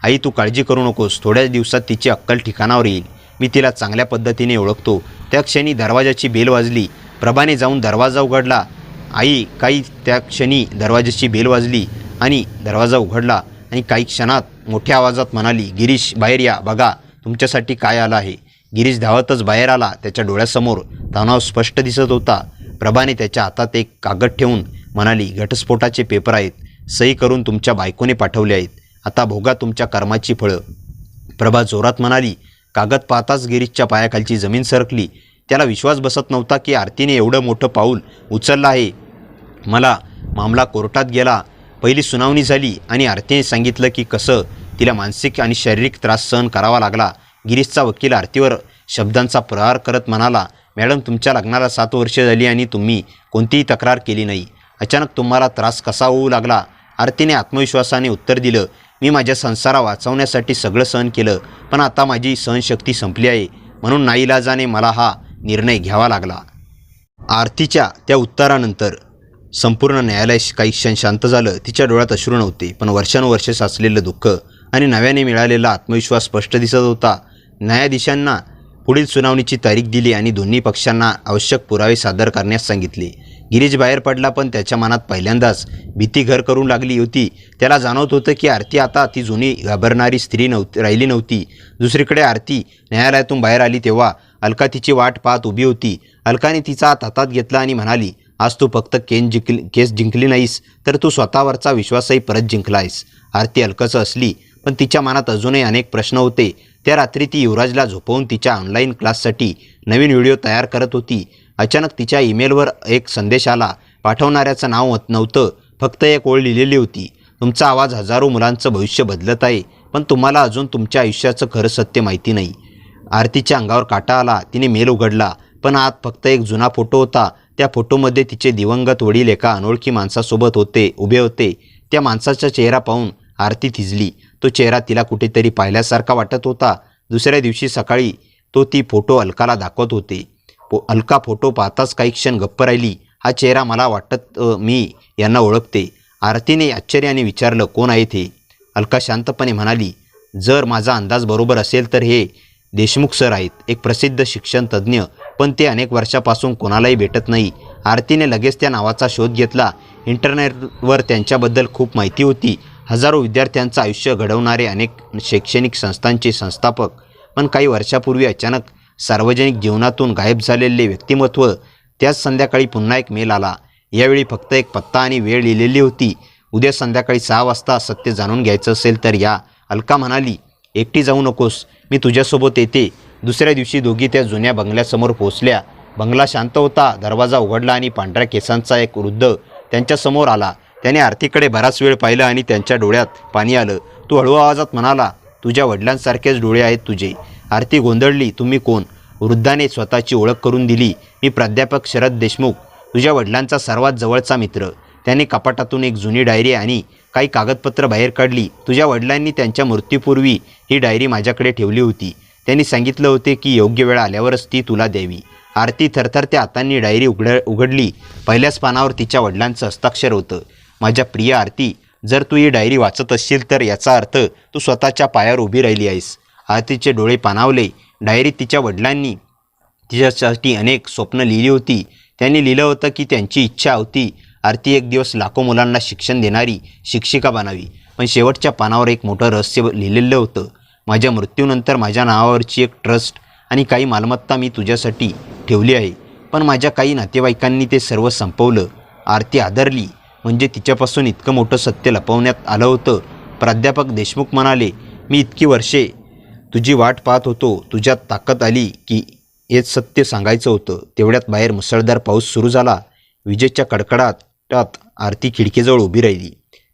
आई तू काळजी करू नकोस. थोड्याच दिवसात तिची अक्कल ठिकाणावर येईल. मी तिला चांगल्या पद्धतीने ओळखतो. त्या क्षणी दरवाजाची बेल वाजली. प्रभाने जाऊन दरवाजा उघडला. आई त्या क्षणी दरवाजाची बेल वाजली आणि दरवाजा उघडला आणि काही क्षणात मोठ्या आवाजात म्हणाली, गिरीश बाहेर या, बघा तुमच्यासाठी काय आलं आहे. गिरीश धावतच बाहेर आला. त्याच्या डोळ्यासमोर तणाव स्पष्ट दिसत होता. प्रभाने त्याच्या हातात एक कागद ठेवून म्हणाली, घटस्फोटाचे पेपर आहेत. सही करून तुमच्या बायकोने पाठवले आहेत. आता भोगा तुमच्या कर्माची फळं. प्रभा जोरात म्हणाली. कागद पाहताच गिरीशच्या पायाखालची जमीन सरकली. त्याला विश्वास बसत नव्हता की आरतीने एवढं मोठं पाऊल उचललं आहे. मामला कोर्टात गेला, पहिली सुनावणी झाली आणि आरतीने सांगितलं की कसं तिला मानसिक आणि शारीरिक त्रास सहन करावा लागला. गिरीशचा वकील आरतीवर शब्दांचा प्रहार करत म्हणाला, मॅडम तुमच्या लग्नाला 7 वर्ष झाली आणि तुम्ही कोणतीही तक्रार केली नाही. अचानक तुम्हाला त्रास कसा होऊ लागला? आरतीने आत्मविश्वासाने उत्तर दिलं, मी माझ्या संसारा वाचवण्यासाठी सगळं सहन केलं, पण आता माझी सहनशक्ती संपली आहे, म्हणून नाईलाजाने मला हा निर्णय घ्यावा लागला. आरतीच्या त्या उत्तरानंतर संपूर्ण न्यायालय काही क्षण शांत झालं. तिच्या डोळ्यात अश्रू नव्हते, पण वर्षानुवर्षे साचलेलं दुःख आणि नव्याने मिळालेला आत्मविश्वास स्पष्ट दिसत होता. न्यायाधीशांना पुढील सुनावणीची तारीख दिली आणि दोन्ही पक्षांना आवश्यक पुरावे सादर करण्यास सांगितले. गिरीश बाहेर पडला, पण त्याच्या मनात पहिल्यांदाच भीती घर करू लागली होती. त्याला जाणवत होतं की आरती आता ती जुनी घाबरणारी स्त्री राहिली नव्हती. दुसरीकडे आरती न्यायालयातून बाहेर आली तेव्हा अलका तिची वाट पाहत उभी होती. अलकाने तिचा हात हातात घेतला आणि म्हणाली, आज तू फक्त केस जिंकली नाहीस, तर तू स्वतःवरचा विश्वासही परत जिंकला आहेस. आरती अलकाचं असली, पण तिच्या मनात अजूनही अनेक प्रश्न होते. त्या रात्री ती युवराजला झोपवून तिच्या ऑनलाईन क्लाससाठी नवीन व्हिडिओ तयार करत होती. अचानक तिच्या ईमेलवर एक संदेश आला. पाठवणाऱ्याचं नाव नव्हतं, फक्त एक ओळ लिहिलेली होती, तुमचा आवाज हजारो मुलांचं भविष्य बदलत आहे, पण तुम्हाला अजून तुमच्या आयुष्याचं खरं सत्य माहिती नाही. आरतीच्या अंगावर काटा आला. तिने मेल उघडला, पण आत फक्त एक जुना फोटो होता. त्या फोटोमध्ये तिचे दिवंगत वडील एका अनोळखी माणसासोबत उभे होते. त्या माणसाचा चेहरा पाहून आरती थिजली. तो चेहरा तिला कुठेतरी पाहिल्यासारखा वाटत होता. दुसऱ्या दिवशी सकाळी ती फोटो अलकाला दाखवत होते. अलका फोटो पाहताच काही क्षण गप्प राहिली. हा चेहरा मला वाटत मी यांना ओळखते. आरतीने आश्चर्याने विचारलं, कोण आहेत हे? अलका शांतपणे म्हणाली, जर माझा अंदाज बरोबर असेल तर हे देशमुख सर आहेत, एक प्रसिद्ध शिक्षण तज्ज्ञ, पण ते अनेक वर्षापासून कोणालाही भेटत नाही. आरतीने लगेच त्या नावाचा शोध घेतला. इंटरनेटवर त्यांच्याबद्दल खूप माहिती होती. हजारो विद्यार्थ्यांचं आयुष्य घडवणारे, अनेक शैक्षणिक संस्थांचे संस्थापक, पण काही वर्षापूर्वी अचानक सार्वजनिक जीवनातून गायब झालेले व्यक्तिमत्व. त्याच संध्याकाळी पुन्हा एक मेल आला. यावेळी फक्त एक पत्ता आणि वेळ लिहिलेली होती. उद्या संध्याकाळी 6 वाजता सत्य जाणून घ्यायचं असेल तर या. अलका म्हणाली, एकटी जाऊ नकोस, मी तुझ्यासोबत येते. दुसऱ्या दिवशी दोघी त्या जुन्या बंगल्यासमोर पोहोचल्या. बंगला शांत होता. दरवाजा उघडला आणि पांढऱ्या केसांचा एक वृद्ध त्यांच्यासमोर आला. त्याने आरतीकडे बराच वेळ पाहिलं आणि त्यांच्या डोळ्यात पाणी आलं. तो हळू आवाजात म्हणाला, तुझ्या वडिलांसारखेच डोळे आहेत तुझे. आरती गोंधळली, तुम्ही कोण? वृद्धाने स्वतःची ओळख करून दिली, मी प्राध्यापक शरद देशमुख, तुझ्या वडिलांचा सर्वात जवळचा मित्र. त्याने कपाटातून एक जुनी डायरी आणि काही कागदपत्र बाहेर काढली. तुझ्या वडिलांनी त्यांच्या मृत्यूपूर्वी ही डायरी माझ्याकडे ठेवली होती. त्यांनी सांगितलं होते की योग्य वेळ आल्यावरच ती तुला द्यावी. आरती थरथरत्या हातांनी डायरी उघडली. पहिल्याच पानावर तिच्या वडिलांचं हस्ताक्षर होतं. माझ्या प्रिय आरती, जर तू ही डायरी वाचत असशील तर याचा अर्थ तू स्वतःच्या पायावर उभी राहिली आहेस. आरतीचे डोळे पाणावले. डायरीत तिच्या वडिलांनी तिच्यासाठी अनेक स्वप्न लिहिली होती. त्यांनी लिहिलं होतं की त्यांची इच्छा होती आरती एक दिवस लाखो मुलांना शिक्षण देणारी शिक्षिका बनावी. पण शेवटच्या पानावर एक मोठं रहस्य लिहिलेलं होतं, माझ्या मृत्यूनंतर माझ्या नावावरची एक ट्रस्ट आणि काही मालमत्ता मी तुझ्यासाठी ठेवली आहे. पण माझ्या काही नातेवाईकांनी ते सर्व संपवलं. आरती आदरली. म्हणजे तिच्यापासून इतकं मोठं सत्य लपवण्यात आलं होतं. प्राध्यापक देशमुख म्हणाले, मी इतकी वर्षे तुझी वाट पाहत होतो. तुझ्यात ताकद आली की हेच सत्य सांगायचं होतं. तेवढ्यात बाहेर मुसळधार पाऊस सुरू झाला. विजेच्या कडकडाटात आरती खिडकीजवळ उभी राहिली.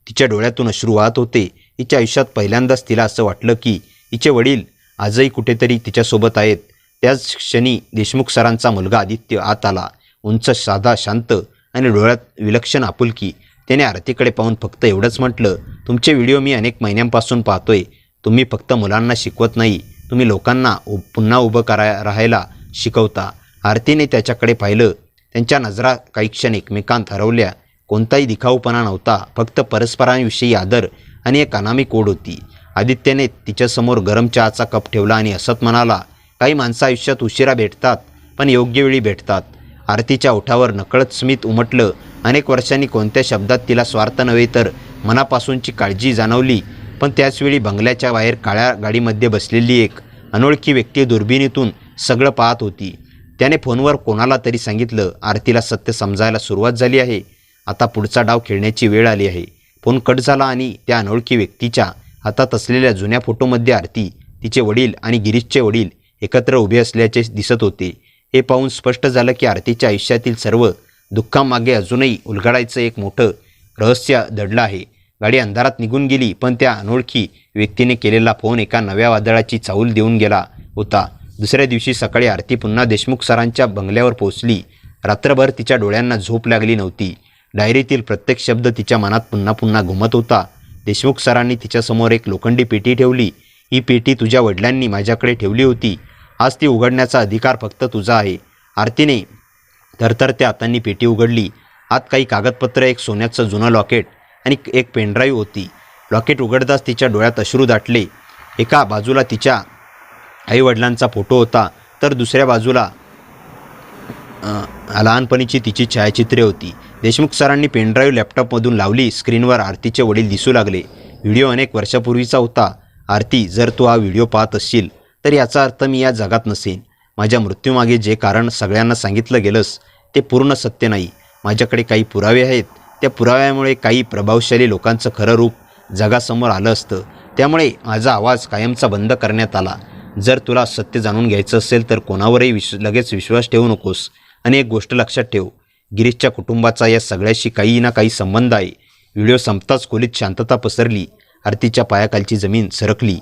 तिच्या डोळ्यातून अश्रू वाहत होते. तिच्या आयुष्यात पहिल्यांदाच तिला असं वाटलं की हिचे वडील आजही कुठेतरी तिच्यासोबत आहेत. त्याच क्षणी देशमुख सरांचा मुलगा आदित्य आत आला. उंच, साधा, शांत आणि डोळ्यात विलक्षण आपुलकी. त्याने आरतीकडे पाहून फक्त एवढंच म्हटलं, तुमचे व्हिडिओ मी अनेक महिन्यांपासून पाहतोय. तुम्ही फक्त मुलांना शिकवत नाही, तुम्ही लोकांना पुन्हा उभं राहायला शिकवता. आरतीने त्याच्याकडे पाहिलं. त्यांच्या नजरा काही क्षण एकमेकांत हरवल्या. कोणताही दिखाऊपणा नव्हता, फक्त परस्परांविषयी आदर आणि एक अनामिक ओढ होती. आदित्यने तिच्यासमोर गरम चहाचा कप ठेवला आणि हसत म्हणाला, काही माणसं आयुष्यात उशिरा भेटतात, पण योग्य वेळी भेटतात. आरतीच्या ओठावर नकळत स्मित उमटलं. अनेक वर्षांनी कोणत्या शब्दात तिला स्वार्थ नव्हे तर मनापासूनची काळजी जाणवली. पण त्याचवेळी बंगल्याच्या बाहेर काळ्या गाडीमध्ये बसलेली एक अनोळखी व्यक्ती दुर्बिणीतून सगळं पाहत होती. त्याने फोनवर कोणाला तरी सांगितलं, आरतीला सत्य समजायला सुरुवात झाली आहे. आता पुढचा डाव खेळण्याची वेळ आली आहे. फोन कट झाला आणि त्या अनोळखी व्यक्तीच्या हातात असलेल्या जुन्या फोटोमध्ये आरती, तिचे वडील आणि गिरीशचे वडील एकत्र उभे असल्याचे दिसत होते. हे पाहून स्पष्ट झालं की आरतीच्या आयुष्यातील सर्व दुःखामागे अजूनही उलगडायचं एक मोठं रहस्य दडलं आहे. गाडी अंधारात निघून गेली, पण त्या अनोळखी व्यक्तीने केलेला फोन एका नव्या वादळाची चाहूल देऊन गेला होता. दुसऱ्या दिवशी सकाळी आरती पुन्हा देशमुख सरांच्या बंगल्यावर पोहोचली. रात्रभर तिच्या डोळ्यांना झोप लागली नव्हती. डायरीतील प्रत्येक शब्द तिच्या मनात पुन्हा पुन्हा घुमत होता. देशमुख सरांनी तिच्यासमोर एक लोखंडी पेटी ठेवली. ही पेटी तुझ्या वडिलांनी माझ्याकडे ठेवली होती. आज ती उघडण्याचा अधिकार फक्त तुझा आहे. आरतीने थरथरत्या हातांनी पेटी उघडली. आत काही कागदपत्र, एक सोन्याचं जुनं लॉकेट आणि एक पेनड्राईव्ह होती. लॉकेट उघडताच तिच्या डोळ्यात अश्रू दाटले. एका बाजूला तिच्या आईवडिलांचा फोटो होता, तर दुसऱ्या बाजूला लहानपणीची तिची छायाचित्रे होती. देशमुख सरांनी पेनड्राईव्ह लॅपटॉपमधून लावली. स्क्रीनवर आरतीचे वडील दिसू लागले. व्हिडिओ अनेक वर्षापूर्वीचा होता. आरती, जर तू हा व्हिडिओ पाहत असशील तर याचा अर्थ मी या जगात नसेन. माझ्या मृत्यूमागे जे कारण सगळ्यांना सांगितलं गेलंस ते पूर्ण सत्य नाही. माझ्याकडे काही पुरावे आहेत. त्या पुराव्यामुळे काही प्रभावशाली लोकांचं खरं रूप जगासमोर आलं असतं. त्यामुळे माझा आवाज कायमचा बंद करण्यात आला. जर तुला सत्य जाणून घ्यायचं असेल तर कोणावरही लगेच विश्वास ठेवू नकोस. आणि एक गोष्ट लक्षात ठेव, गिरीशच्या कुटुंबाचा या सगळ्याशी काही ना काही संबंध आहे. व्हिडिओ संपताच खोलीत शांतता पसरली. आरतीच्या पायाखालची जमीन सरकली.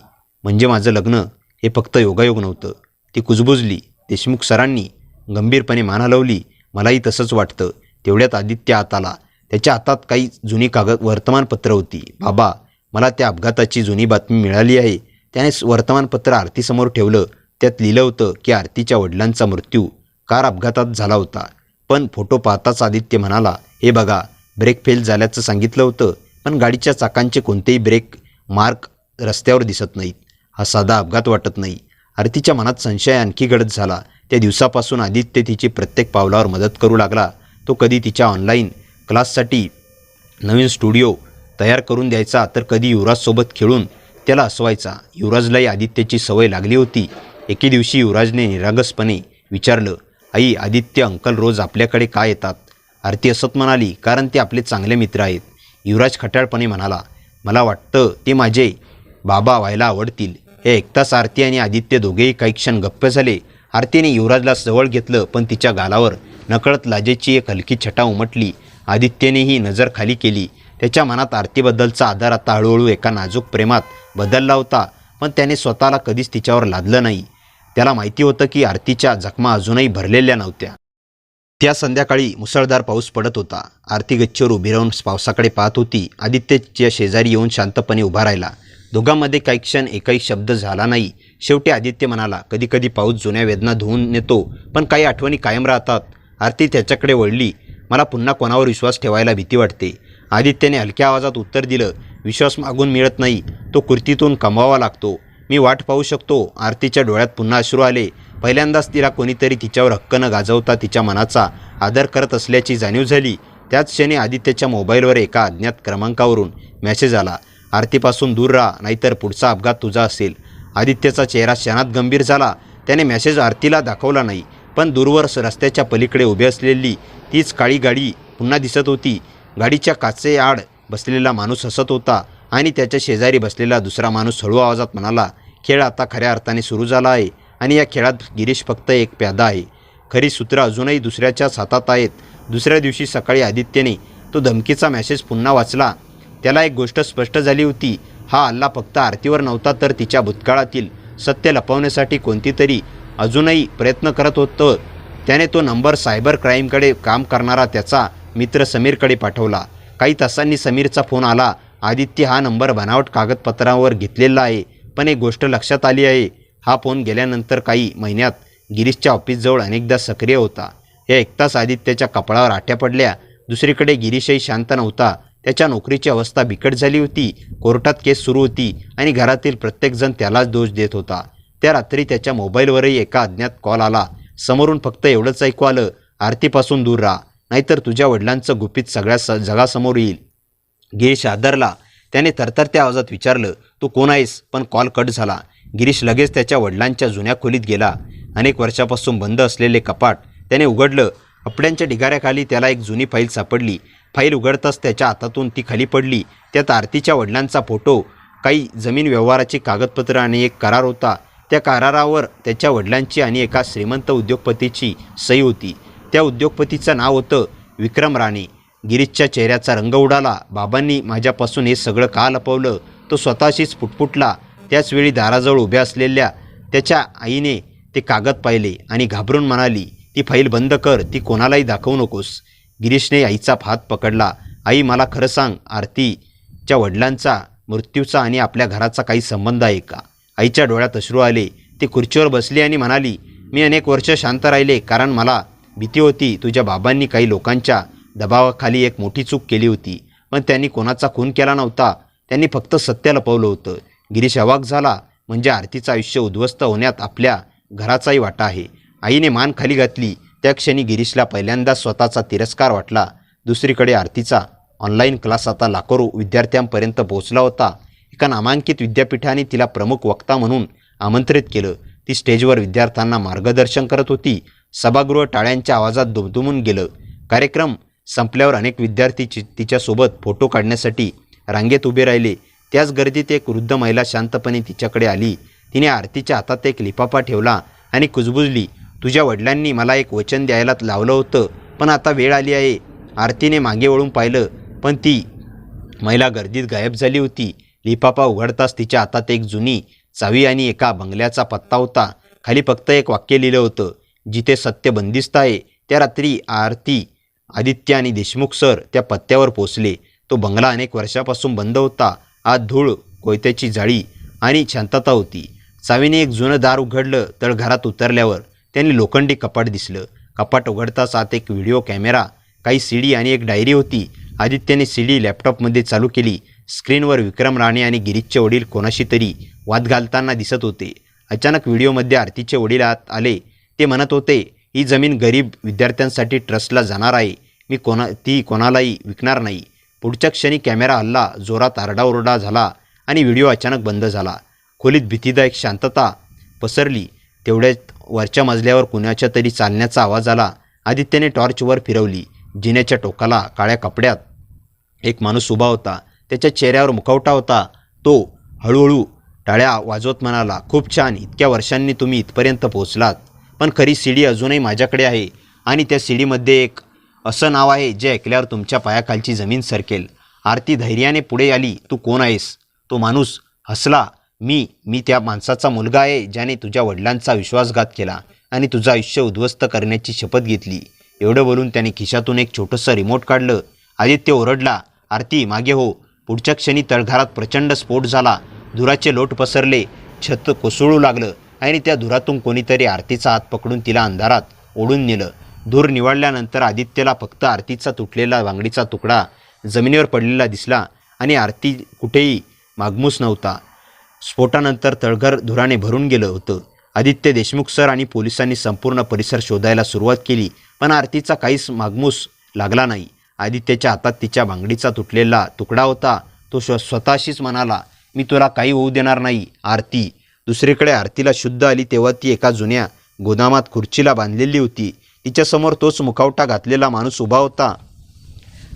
म्हणजे माझं लग्न हे फक्त योगायोग नव्हतं. ती कुजबुजली. देशमुख सरांनी गंभीरपणे मान हलवली. मलाही तसंच वाटतं. तेवढ्यात आदित्य आत आला. त्याच्या हातात काही जुनी वर्तमानपत्र होती. बाबा, मला त्या अपघाताची जुनी बातमी मिळाली आहे. त्याने वर्तमानपत्र आरतीसमोर ठेवलं. त्यात लिहिलं होतं की आरतीच्या वडिलांचा मृत्यू कार अपघातात झाला होता. पण फोटो पाहताच आदित्य म्हणाला, हे बघा, ब्रेक फेल झाल्याचं सांगितलं होतं, पण गाडीच्या चाकांचे कोणतेही ब्रेक मार्क रस्त्यावर दिसत नाहीत. हा साधा अपघात वाटत नाही. आरतीच्या मनात संशय आणखी गडद झाला. त्या दिवसापासून आदित्य तिची प्रत्येक पावलावर मदत करू लागला. तो कधी तिच्या ऑनलाईन क्लाससाठी नवीन स्टुडिओ तयार करून द्यायचा, तर कधी युवराजसोबत खेळून त्याला हसवायचा. युवराजलाही आदित्यची सवय लागली होती. एके दिवशी युवराजने निरागसपणे विचारलं, आई, आदित्य अंकल रोज आपल्याकडे का येतात? आरती हसत म्हणाली, कारण ते आपले चांगले मित्र आहेत. युवराज खट्याळपणे म्हणाला, मला वाटतं ते माझे बाबा व्हायला आवडतील. हे ऐकताच आरती आणि आदित्य दोघेही काही क्षण गप्प झाले. आरतीने युवराजला जवळ घेतलं, पण तिच्या गालावर नकळत लाजेची एक हलकी छटा उमटली. आदित्यनेही नजर खाली केली. त्याच्या मनात आरतीबद्दलचा आदर आता हळूहळू एका नाजूक प्रेमात बदलला होता, पण त्याने स्वतःला कधीच तिच्यावर लादलं नाही. त्याला माहिती होतं की आरतीच्या जखमा अजूनही भरलेल्या नव्हत्या. त्या संध्याकाळी मुसळधार पाऊस पडत होता. आरती गच्चीवर उभी राहून पावसाकडे पाहत होती. आदित्यच्या शेजारी येऊन शांतपणे उभा राहिला. दोघांमध्ये काही क्षण एकही शब्द झाला नाही. शेवटी आदित्य म्हणाला, कधी कधी पाऊस जुन्या वेदना धुवून नेतो, पण काही आठवणी कायम राहतात. आरती त्याच्याकडे वळली. मला पुन्हा कोणावर विश्वास ठेवायला भीती वाटते. आदित्यने हलक्या आवाजात उत्तर दिलं, विश्वास मागून मिळत नाही, तो कृतीतून कमवावा लागतो. मी वाट पाहू शकतो. आरतीच्या डोळ्यात पुन्हा अश्रू आले. पहिल्यांदाच तिला कोणीतरी तिच्यावर हक्क न गाजवता तिच्या मनाचा आदर करत असल्याची जाणीव झाली. त्याच क्षणी आदित्यच्या मोबाईलवर एका अज्ञात क्रमांकावरून मेसेज आला, आरतीपासून दूर राहा, नाहीतर पुढचा अपघात तुझा असेल. आदित्यचा चेहरा क्षणात गंभीर झाला. त्याने मेसेज आरतीला दाखवला नाही, पण दूरवर रस्त्याच्या पलीकडे उभी असलेली तीच काळी गाडी पुन्हा दिसत होती. गाडीच्या काचेआड बसलेला माणूस हसत होता आणि त्याच्या शेजारी बसलेला दुसरा माणूस हळू आवाजात म्हणाला, खेळ आता खऱ्या अर्थाने सुरू झाला आहे आणि या खेळात गिरीश फक्त एक प्यादा आहे. खरी सूत्र अजूनही दुसऱ्याच्याच हातात आहेत. दुसऱ्या दिवशी सकाळी आदित्यने तो धमकीचा मेसेज पुन्हा वाचला. त्याला एक गोष्ट स्पष्ट झाली होती. हा हल्ला फक्त आरतीवर नव्हता, तर तिच्या भूतकाळातील सत्य लपवण्यासाठी कोणतीतरी अजूनही प्रयत्न करत होतं. त्याने तो नंबर सायबर क्राईमकडे काम करणारा त्याचा मित्र समीरकडे पाठवला. काही तासांनी समीरचा फोन आला. आदित्य हा नंबर बनावट कागदपत्रावर घेतलेला आहे, पण एक गोष्ट लक्षात आली आहे. हा फोन गेल्यानंतर काही महिन्यात गिरीशच्या ऑफिसजवळ अनेकदा सक्रिय होता. हे ऐकताच आदित्यच्या कपाळावर आठ्या पडल्या. दुसरीकडे गिरीशही शांत नव्हता. त्याच्या नोकरीची अवस्था बिकट झाली होती. कोर्टात केस सुरू होती आणि घरातील प्रत्येकजण त्यालाच दोष देत होता. त्या रात्री त्याच्या मोबाईलवरही एका अज्ञात कॉल आला. समोरून फक्त एवढंच ऐकू आलं, आरतीपासून दूर राहा, नाहीतर तुझ्या वडिलांचं गुपित सगळ्या जगासमोर येईल. गिरीश आदरला. त्याने थरथरत्या आवाजात विचारलं, तू कोण आहेस? पण कॉल कट झाला. गिरीश लगेच त्याच्या वडिलांच्या जुन्या खोलीत गेला. अनेक वर्षापासून बंद असलेले कपाट त्याने उघडलं. कपड्यांच्या ढिगाऱ्याखाली त्याला एक जुनी फाईल सापडली. फाईल उघडताच त्याच्या हातातून ती खाली पडली. त्यात आरतीच्या वडिलांचा फोटो, काही जमीन व्यवहाराची कागदपत्र आणि एक करार होता. त्या करारावर त्याच्या वडिलांची आणि एका श्रीमंत उद्योगपतीची सही होती. त्या उद्योगपतीचं नाव होतं विक्रम राणे. गिरीशच्या चेहऱ्याचा रंग उडाला. बाबांनी माझ्यापासून हे सगळं का लपवलं? तो स्वतःशीच पुटपुटला. त्याचवेळी दाराजवळ उभ्या असलेल्या त्याच्या आईने ते कागद पाहिले आणि घाबरून म्हणाली, ती फाईल बंद कर, ती कोणालाही दाखवू नकोस. गिरीशने आईचा हात पकडला. आई, मला खरं सांग, आरतीच्या वडिलांचा मृत्यूचा आणि आपल्या घराचा काही संबंध आहे का? आईच्या डोळ्यात अश्रू आले. ती खुर्चीवर बसली आणि म्हणाली, मी अनेक वर्ष शांत राहिले कारण मला भीती होती. तुझ्या बाबांनी काही लोकांच्या दबावाखाली एक मोठी चूक केली होती, पण त्यांनी कोणाचा खून केला नव्हता. त्यांनी फक्त सत्य लपवलं होतं. गिरीश अवाक झाला. म्हणजे आरतीचं आयुष्य उद्ध्वस्त होण्यात आपल्या घराचाही वाटा आहे. आईने मान खाली घातली. त्या क्षणी गिरीशला पहिल्यांदा स्वतःचा तिरस्कार वाटला. दुसरीकडे आरतीचा ऑनलाईन क्लास आता लाखो विद्यार्थ्यांपर्यंत पोहोचला होता. एका नामांकित विद्यापीठाने तिला प्रमुख वक्ता म्हणून आमंत्रित केलं. ती स्टेजवर विद्यार्थ्यांना मार्गदर्शन करत होती. सभागृह टाळ्यांच्या आवाजात दुमदुमून गेलं. कार्यक्रम संपल्यावर अनेक विद्यार्थी तिच्यासोबत फोटो काढण्यासाठी रांगेत उभे राहिले. त्याच गर्दीत एक वृद्ध महिला शांतपणे तिच्याकडे आली. तिने आरतीच्या हातात एक लिफाफा ठेवला आणि कुजबुजली, तुझ्या वडिलांनी मला एक वचन द्यायला लावलं होतं, पण आता वेळ आली आहे. आरतीने मागे वळून पाहिलं, पण ती महिला गर्दीत गायब झाली होती. लिफाफा उघडताच तिच्या हातात एक जुनी चावी आणि एका बंगल्याचा पत्ता होता. खाली फक्त एक वाक्य लिहिलं होतं, जिथे सत्य बंदिस्त आहे. त्या रात्री आरती, आदित्य आणि देशमुख सर त्या पत्त्यावर पोचले. तो बंगला अनेक वर्षापासून बंद होता. आत धूळ, कोयत्याची जाळी आणि शांतता होती. चावीने एक जुनं दार उघडलं. तळघरात उतरल्यावर त्यांनी लोखंडी कपाट दिसलं. कपाट उघडताच आत एक व्हिडिओ कॅमेरा, काही सीडी आणि एक डायरी होती. आदित्यने सीडी लॅपटॉपमध्ये चालू केली. स्क्रीनवर विक्रम राणे आणि गिरीशचे वडील कोणाशी तरी वाद घालताना दिसत होते. अचानक व्हिडिओमध्ये आरतीचे वडील आत आले. ते म्हणत होते, ही जमीन गरीब विद्यार्थ्यांसाठी ट्रस्टला जाणार आहे. मी ती कोणालाही विकणार नाही. पुढच्या क्षणी कॅमेरा हल्ला. जोरात आरडाओरडा झाला आणि व्हिडिओ अचानक बंद झाला. खोलीत भीतीदायक शांतता पसरली. तेवढ्यात वरच्या मजल्यावर कुणाच्या तरी चालण्याचा आवाज आला. आदित्यने टॉर्च वर फिरवली. जिन्याच्या टोकाला काळ्या कपड्यात एक माणूस उभा होता. त्याच्या चेहऱ्यावर मुखवटा होता. तो हळूहळू टाळ्या वाजवत म्हणाला, खूप छान, इतक्या वर्षांनी तुम्ही इथपर्यंत पोहोचलात. पण खरी सीडी अजूनही माझ्याकडे आहे आणि त्या सीडीमध्ये एक असं नाव आहे जे ऐकल्यावर तुमच्या पायाखालची जमीन सरकेल. आरती धैर्याने पुढे आली. तू कोण आहेस? तो माणूस हसला. मी त्या माणसाचा मुलगा आहे ज्याने तुझ्या वडिलांचा विश्वासघात केला आणि तुझं आयुष्य उद्ध्वस्त करण्याची शपथ घेतली. एवढं बोलून त्याने खिशातून एक छोटंसं रिमोट काढलं. आदित्य ओरडला, आरती मागे हो. पुढच्या क्षणी तळघरात प्रचंड स्फोट झाला. धुराचे लोट पसरले. छत कोसळू लागलं आणि त्या धुरातून कोणीतरी आरतीचा हात पकडून तिला अंधारात ओढून नेलं. धूर निवळल्यानंतर आदित्यला फक्त आरतीचा तुटलेला बांगडीचा तुकडा जमिनीवर पडलेला दिसला आणि आरती कुठेही मागमूस नव्हता. स्फोटानंतर तळघर धुराने भरून गेलं होतं. आदित्य, देशमुख सर आणि पोलिसांनी संपूर्ण परिसर शोधायला सुरुवात केली, पण आरतीचा काहीच मागमूस लागला नाही. आदित्यच्या हातात तिच्या बांगडीचा तुटलेला तुकडा होता. तो स्वतःशीच म्हणाला, मी तुला काही होऊ देणार नाही आरती. दुसरीकडे आरतीला शुद्ध आली तेव्हा ती एका जुन्या गोदामात खुर्चीला बांधलेली होती. तिच्यासमोर तोच मुखवटा घातलेला माणूस उभा होता.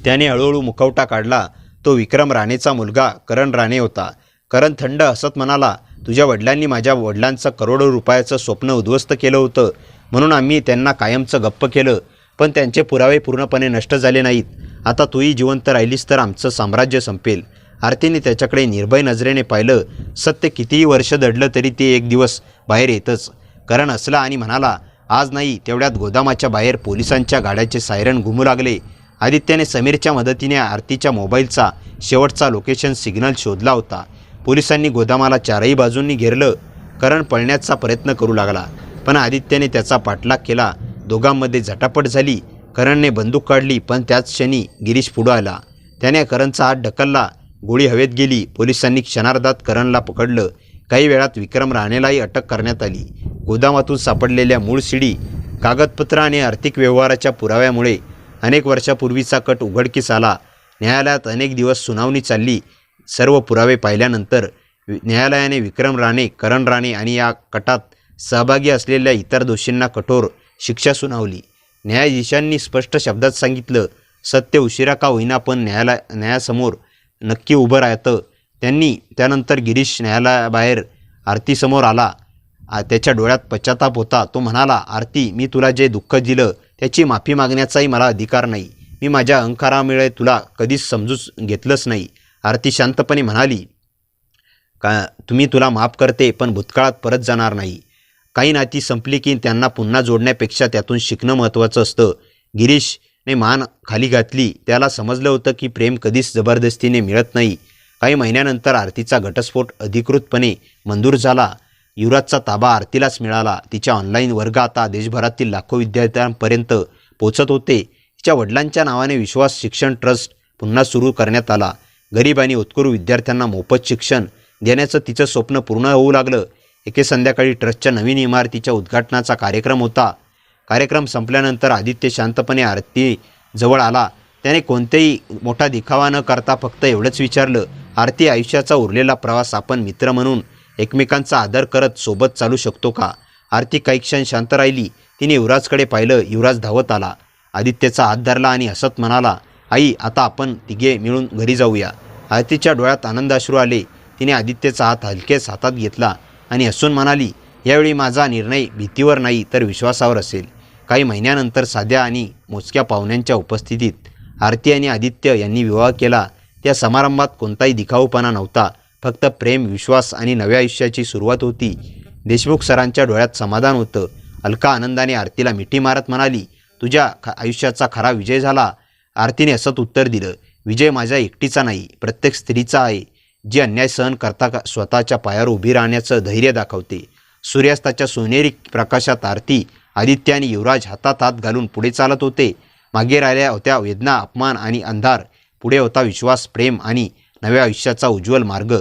त्याने हळूहळू मुखवटा काढला. तो विक्रम राणेचा मुलगा करण राणे होता. करण थंड हसत म्हणाला, तुझ्या वडिलांनी माझ्या वडिलांचं करोडो रुपयाचं स्वप्न उद्ध्वस्त केलं होतं, म्हणून आम्ही त्यांना कायमचं गप्प केलं, पण त्यांचे पुरावे पूर्णपणे नष्ट झाले नाहीत. आता तूही जिवंत राहिलीस तर आमचं साम्राज्य संपेल. आरतीने त्याच्याकडे निर्भय नजरेने पाहिलं. सत्य कितीही वर्ष दडलं तरी ते एक दिवस बाहेर येतच. करण हसला आणि म्हणाला, आज नाही. तेवढ्यात गोदामाच्या बाहेर पोलिसांच्या गाड्याचे सायरन घुमू लागले. आदित्यने समीरच्या मदतीने आरतीच्या मोबाईलचा शेवटचा लोकेशन सिग्नल शोधला होता. पोलिसांनी गोदामाला चारही बाजूंनी घेरलं. करण पळण्याचा प्रयत्न करू लागला, पण आदित्यने त्याचा पाठलाग केला. दोघांमध्ये झटापट झाली. करणने बंदूक काढली, पण त्याच क्षणी गिरीश पुढं आला. त्याने करणचा हात ढकलला. गोळी हवेत गेली. पोलिसांनी क्षणार्धात करणला पकडलं. काही वेळात विक्रम राणेलाही अटक करण्यात आली. गोदामातून सापडलेल्या मूळ सीडी, कागदपत्र आणि आर्थिक व्यवहाराच्या पुराव्यामुळे अनेक वर्षापूर्वीचा कट उघडकीस आला. न्यायालयात अनेक दिवस सुनावणी चालली. सर्व पुरावे पाहिल्यानंतर न्यायालयाने विक्रम राणे, करण राणे आणि या कटात सहभागी असलेल्या इतर दोषींना कठोर शिक्षा सुनावली. न्यायाधीशांनी स्पष्ट शब्दात सांगितलं, सत्य उशिरा का होईना पण न्यायासमोर नक्की उभं राहतं. त्यानंतर गिरीश न्यायालयाबाहेर आरतीसमोर आला. त्याच्या डोळ्यात पश्चाताप होता. तो म्हणाला, आरती, मी तुला जे दुःख दिलं त्याची माफी मागण्याचाही मला अधिकार नाही. मी माझ्या अहंकारामुळे तुला कधीच समजून घेतलंच नाही. आरती शांतपणे म्हणाली, तुम्ही तुला माफ करते, पण भूतकाळात परत जाणार नाही. काही नाती संपली की त्यांना पुन्हा जोडण्यापेक्षा त्यातून शिकणं महत्त्वाचं असतं. गिरीशने मान खाली घातली. त्याला समजलं होतं की प्रेम कधीच जबरदस्तीने मिळत नाही. काही महिन्यानंतर आरतीचा घटस्फोट अधिकृतपणे मंजूर झाला. युवराजचा ताबा आरतीलाच मिळाला. तिच्या ऑनलाईन वर्ग आता देशभरातील लाखो विद्यार्थ्यांपर्यंत पोचत होते. तिच्या वडिलांच्या नावाने विश्वास शिक्षण ट्रस्ट पुन्हा सुरू करण्यात आला. गरीब आणि उत्कृष्ट विद्यार्थ्यांना मोफत शिक्षण देण्याचं तिचं स्वप्न पूर्ण होऊ लागलं. एके संध्याकाळी ट्रस्टच्या नवीन इमारतीच्या उद्घाटनाचा कार्यक्रम होता. कार्यक्रम संपल्यानंतर आदित्य शांतपणे आरती जवळ आला. त्याने कोणतेही मोठा दिखावा न करता फक्त एवढंच विचारलं, आरती, आयुष्याचा उरलेला प्रवास आपण मित्र म्हणून एकमेकांचा आदर करत सोबत चालू शकतो का? आरती काही क्षण शांत राहिली. तिने युवराजकडे पाहिलं. युवराज धावत आला. आदित्यचा हात धरला आणि हसत म्हणाला, आई, आता आपण तिघे मिळून घरी जाऊया. आरतीच्या डोळ्यात आनंदाश्रू आले. तिने आदित्यचा हात हलकेच हातात घेतला आणि हसून म्हणाली, यावेळी माझा निर्णय भीतीवर नाही तर विश्वासावर असेल. काही महिन्यानंतर साध्या आणि मोजक्या पाहुण्यांच्या उपस्थितीत आरती आणि आदित्य यांनी विवाह केला. त्या समारंभात कोणताही दिखाऊपणा नव्हता. फक्त प्रेम, विश्वास आणि नव्या आयुष्याची सुरुवात होती. देशमुख सरांच्या डोळ्यात समाधान होतं. अलका आनंदाने आरतीला मिठी मारत म्हणाली, तुझ्या आयुष्याचा खरा विजय झाला. आरतीने हसत उत्तर दिलं, विजय माझ्या एकटीचा नाही, प्रत्येक स्त्रीचा आहे, जी अन्याय सहन करता स्वतःच्या पायावर उभी राहण्याचं धैर्य दाखवते. सूर्यास्ताच्या सोनेरी प्रकाशात आरती, आदित्य आणि युवराज हातात हात घालून पुढे चालत होते. मागे राहिल्या होत्या वेदना, अपमान आणि अंधार. पुढे होता विश्वास, प्रेम आणि नव्या आयुष्याचा उज्ज्वल मार्ग.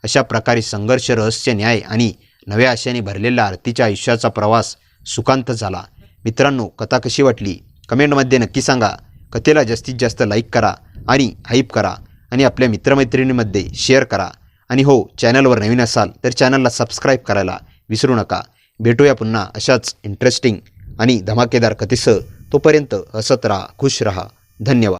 अशा प्रकारे संघर्ष, रहस्य, न्याय आणि नव्या आशेने भरलेला आरतीच्या आयुष्याचा प्रवास सुखांत झाला. मित्रांनो, कथा कशी वाटली कमेंटमध्ये नक्की सांगा. कथेला जास्तीत जास्त लाईक करा आणि हाईप करा आणि आपल्या मित्रमैत्रिणींमध्ये शेअर करा. आणि हो, चॅनलवर नवीन असाल तर चॅनलला सबस्क्राईब करायला विसरू नका. भेटूया पुन्हा अशाच इंटरेस्टिंग आणि धमाकेदार कथेसह. तोपर्यंत हसत राहा, खुश रहा. धन्यवाद.